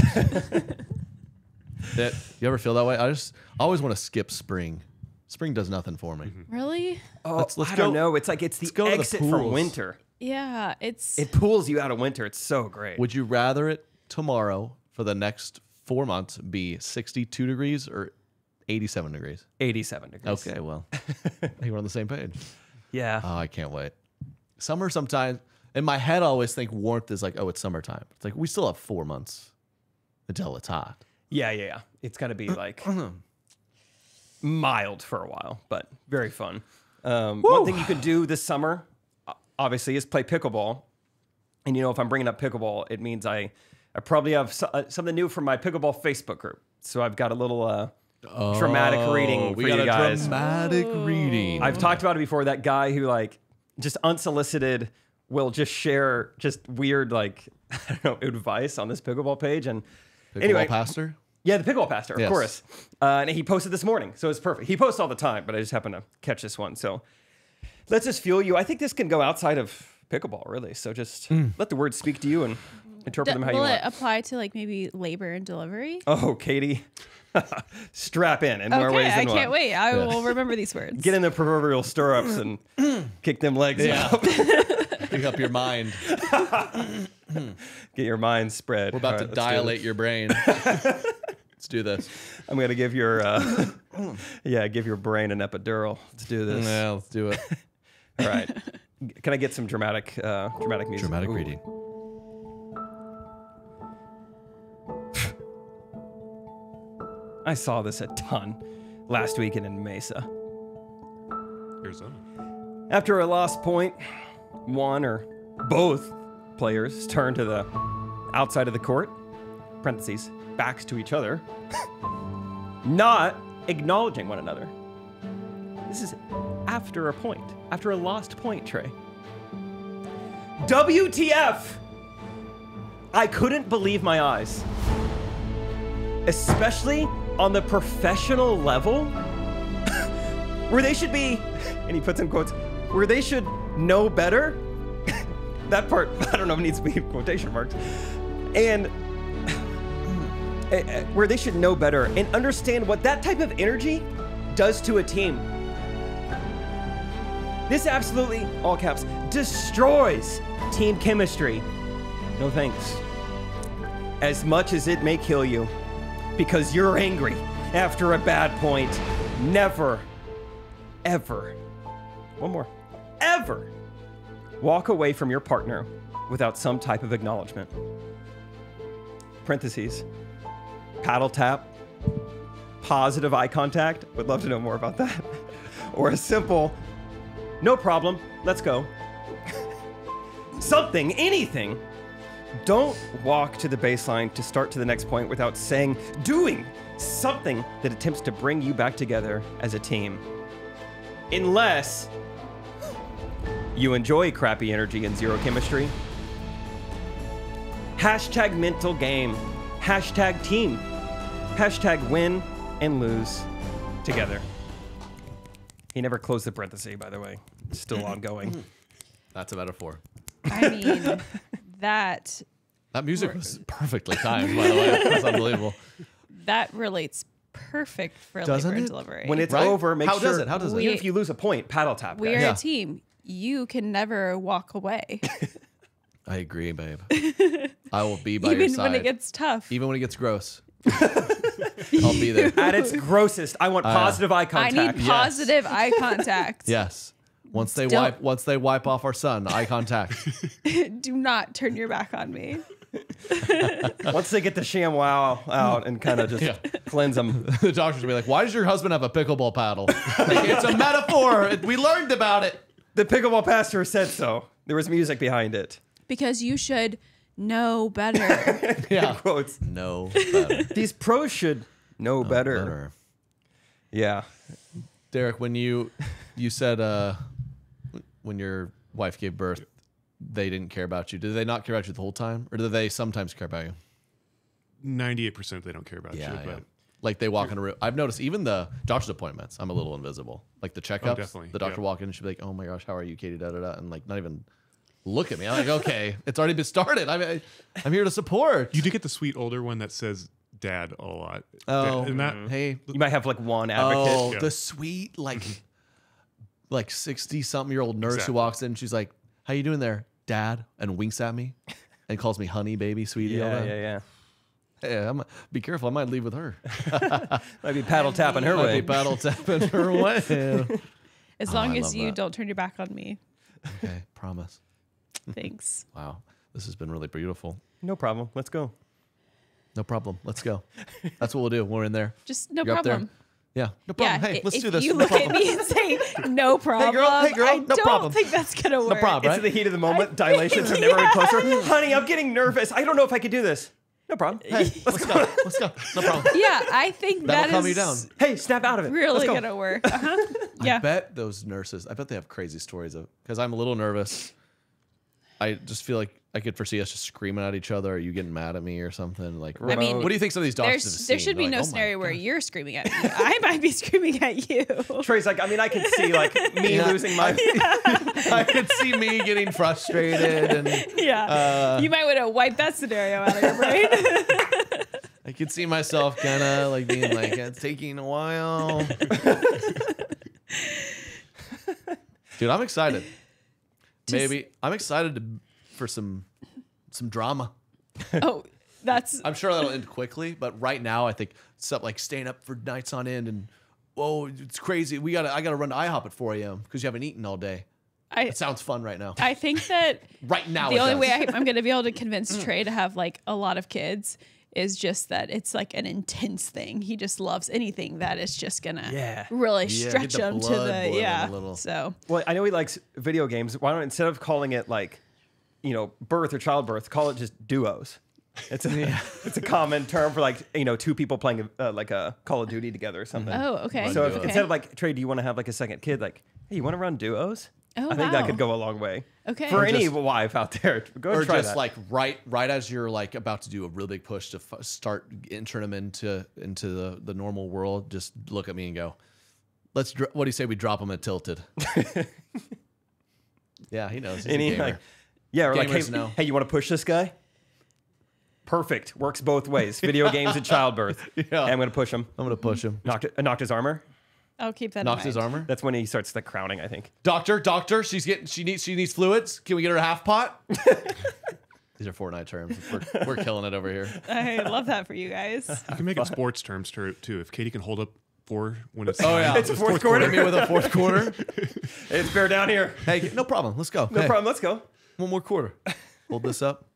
You ever feel that way? I always want to skip spring. Spring does nothing for me. Really? Oh, Let's I go- don't know. It's like it's the go to the exit from pools. winter. Yeah, It pulls you out of winter. It's so great. Would you rather it tomorrow for the next 4 months be 62 degrees or 87 degrees? 87 degrees. Okay, well, I think we're on the same page. Yeah. Oh, I can't wait. Summer sometimes, in my head, I always think warmth is like, oh, it's summertime. It's like, we still have 4 months until it's hot. Yeah. It's got to be like mild for a while, but very fun. One thing you could do this summer, obviously, is play pickleball. And, if I'm bringing up pickleball, it means I probably have something new from my pickleball Facebook group. So I've got a little dramatic reading for you guys. Dramatic reading. I've talked about it before. That guy who just unsolicited will just share just weird advice on this pickleball page. And Pickleball Pastor? Yeah, the Pickleball Pastor, of Yes. course. And he posted this morning, so it's perfect. He posts all the time, but I just happened to catch this one. So let's just fuel you. I think this can go outside of pickleball, really. So just let the words speak to you and interpret them how you Will want. it apply to maybe labor and delivery? Oh, Katie. Strap in more ways than I one. can't wait. I will remember these words. Get in the proverbial stirrups and kick them legs up. Pick up your mind. Get your mind spread. We're about to dilate your brain. Let's do this. I'm gonna give your give your brain an epidural. Let's do this. Yeah, let's do it. All right. Can I get some dramatic music? Dramatic Ooh. reading. I saw this a ton last weekend in Mesa. Arizona. After a lost point, one or both players turn to the outside of the court, parentheses, backs to each other, not acknowledging one another. This is after a lost point, Trey. WTF! I couldn't believe my eyes. Especially on the professional level, where they should be, and he puts in quotes, where they should know better. That part, I don't know, needs to be in quotation marks. And where they should know better and understand what that type of energy does to a team. This absolutely, all caps, destroys team chemistry. No thanks. As much as it may kill you, because you're angry after a bad point, never, ever, one more, ever walk away from your partner without some type of acknowledgement. Parentheses, paddle tap, positive eye contact, would love to know more about that, or a simple, no problem, let's go. Something, anything. Don't walk to the baseline to start to the next point without doing something that attempts to bring you back together as a team. Unless you enjoy crappy energy and zero chemistry. Hashtag mental game. Hashtag team. Hashtag win and lose together. He never closed the parenthesis, by the way. It's still ongoing. That's a metaphor. I mean, that music was perfectly timed, by the way. That's unbelievable. that relates perfect for Doesn't labor and it? delivery. When it's Right? over, make How sure. does it? How does it? Even if you lose a point, paddle tap. We're guys. Yeah. a team. You can never walk away. I agree, babe. I will be by your Even side. when it gets tough. Even when it gets gross. I'll be there. At its grossest, I want positive eye I contact. need positive eye contact. Yes. Once they Still- wipe off our son, eye contact. Do not turn your back on me. Once they get the ShamWow out and kind of just cleanse them. The doctors will be like, why does your husband have a pickleball paddle? Like, it's a metaphor. We learned about it. The Pickleball Pastor said so. There was music behind it. Because you should know better. Yeah. Quotes. No better. These pros should know better. Yeah. Derek, when you said when your wife gave birth, they didn't care about you. Did they not care about you the whole time? Or do they sometimes care about you? 98% they don't care about you. But Like they walk in a room. I've noticed even the doctor's appointments, I'm a little invisible. Like the checkups, definitely. the doctor walk in and she'll be like, oh my gosh, how are you, Katie? Da, da, da. And like not even look at me. I'm like, okay, it's already been started. I'm here to support. you do get the sweet older one that says dad a lot. Oh, And that, hey. You might have like one advocate. Oh, Yeah. the sweet like 60-something-year-old nurse who Exactly. walks in. She's like, how you doing there? dad and winks at me and calls me honey, baby, sweetie. all that. Yeah. Hey, be careful. I might leave with her. Might be paddle tapping her way. Might be paddle tapping her way. As I long as love you that. don't turn your back on me. Okay, promise. Thanks. Wow, this has been really beautiful. No problem. Let's go. No problem. Let's go. That's what we'll do when we're in there. Just no You're up there? problem. Yeah, no problem. Yeah, Hey, let's do this. If you No look problem. at me and say no problem, hey girl, I no don't problem. think that's gonna work. No problem, It's right? the heat of the moment. Dilations are never closer. Honey, I'm getting nervous. I don't know if I could do this. No problem. Hey, let's go. Let's go. No problem. Yeah, I think That'll calm is you down. Hey, snap out of it. really Let's go. gonna work. Yeah. I bet those nurses, I bet they have crazy stories of, because I'm a little nervous. I just feel like I could foresee us just screaming at each other. Are you getting mad at me or something? Like, I mean, what do you think some of these doctors have seen? there should be They're no like, "Oh my scenario where gosh." you're screaming at me. I might be screaming at you. Trey's like, I mean, I can see like me Yeah. losing my. I could see me getting frustrated, and Yeah. You might want to wipe that scenario out of your brain. I could see myself kind of like being like, it's taking a while. Dude, I'm excited. Maybe I'm excited for some drama. Oh, that's I'm sure that'll end quickly, but right now I think stuff like staying up for nights on end and it's crazy. I gotta run to IHOP at 4 a.m. because you haven't eaten all day. It sounds fun right now. I think that Right now, the it only does. way I'm going to be able to convince Trey to have like a lot of kids is just that it's like an intense thing. He just loves anything that is just gonna really Yeah, stretch get the him to blood the boiling a little. So Well, I know he likes video games. Why don't instead of calling it like, birth or childbirth, call it just duos. It's a common term for like two people playing like a Call of Duty together or something. Oh, okay. So Okay. instead of like Trey, do you want to have like a second kid? Like, hey, you want to run duos? Oh, I think that wow. could go a long way. Okay. For Or any just- wife out there, go and Or try just that. like right as you're like about to do a real big push to start entering them into the normal world, just look at me and go, what do you say we drop them at Tilted? Yeah, he knows. He's a gamer. Like, yeah, or like, Gamers hey, know. hey, you want to push this guy? Perfect. Works both ways. Video games and childbirth. Yeah. Hey, I'm going to push him. I'm gonna push him. Knocked his armor. I'll keep that. Knocks in his mind. armor. That's when he starts the crowning, I think. Doctor, she needs fluids. Can we get her a half pot? These are Fortnite terms. We're killing it over here. I love that for you guys. You can make it sports terms too. If Katie can hold up 4 when it's Oh yeah, It's a fourth quarter. Hit me with a fourth quarter. It's fair down here. Hey, no problem. Let's go. No problem. Let's go. One more quarter. Hold this up.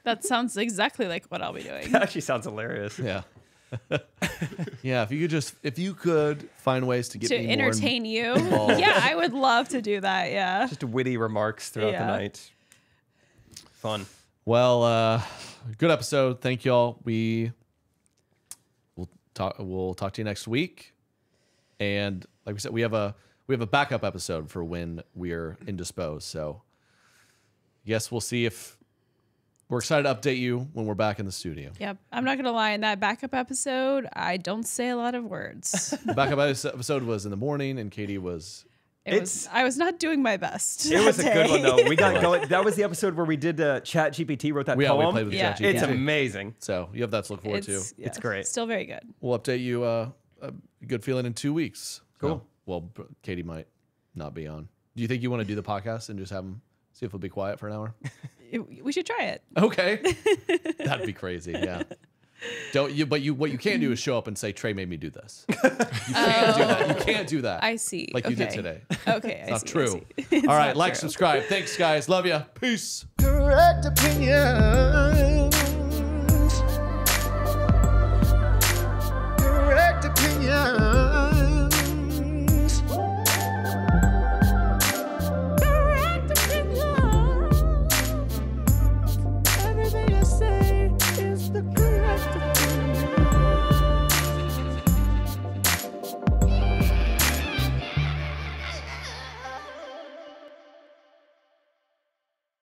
That sounds exactly like what I'll be doing. That actually sounds hilarious. Yeah. Yeah. If you could find ways to get To me entertain you. involved. Yeah, I would love to do that. Yeah. Just witty remarks throughout the Yeah. night. Fun. Well, good episode. Thank y'all. We'll talk to you next week. And like we said, we have a backup episode for when we're indisposed. So yes, we'll see if we're excited to update you when we're back in the studio. Yep. I'm not going to lie. In that backup episode, I don't say a lot of words. The backup episode was in the morning, and Katie was. I was not doing my best. It was a that good one, day. though. We got going. That was the episode where we did Chat GPT, wrote that We poem. played with the Yeah. ChatGPT. It's amazing. So you have that to look forward to. Yeah, It's great. Still very good. We'll update you a good feeling in 2 weeks. Cool. Well, Katie might not be on. Do you think you want to do the podcast and just have them see if it'll be quiet for an hour? We should try it. Okay. That'd be crazy. Yeah. What you can't do is show up and say, Trey made me do this. You can't do that. You can't do that. I see. Like you did Okay. today. Okay. It's not true. All right. Like, subscribe. Thanks, guys. Love ya. Peace. Correct opinion.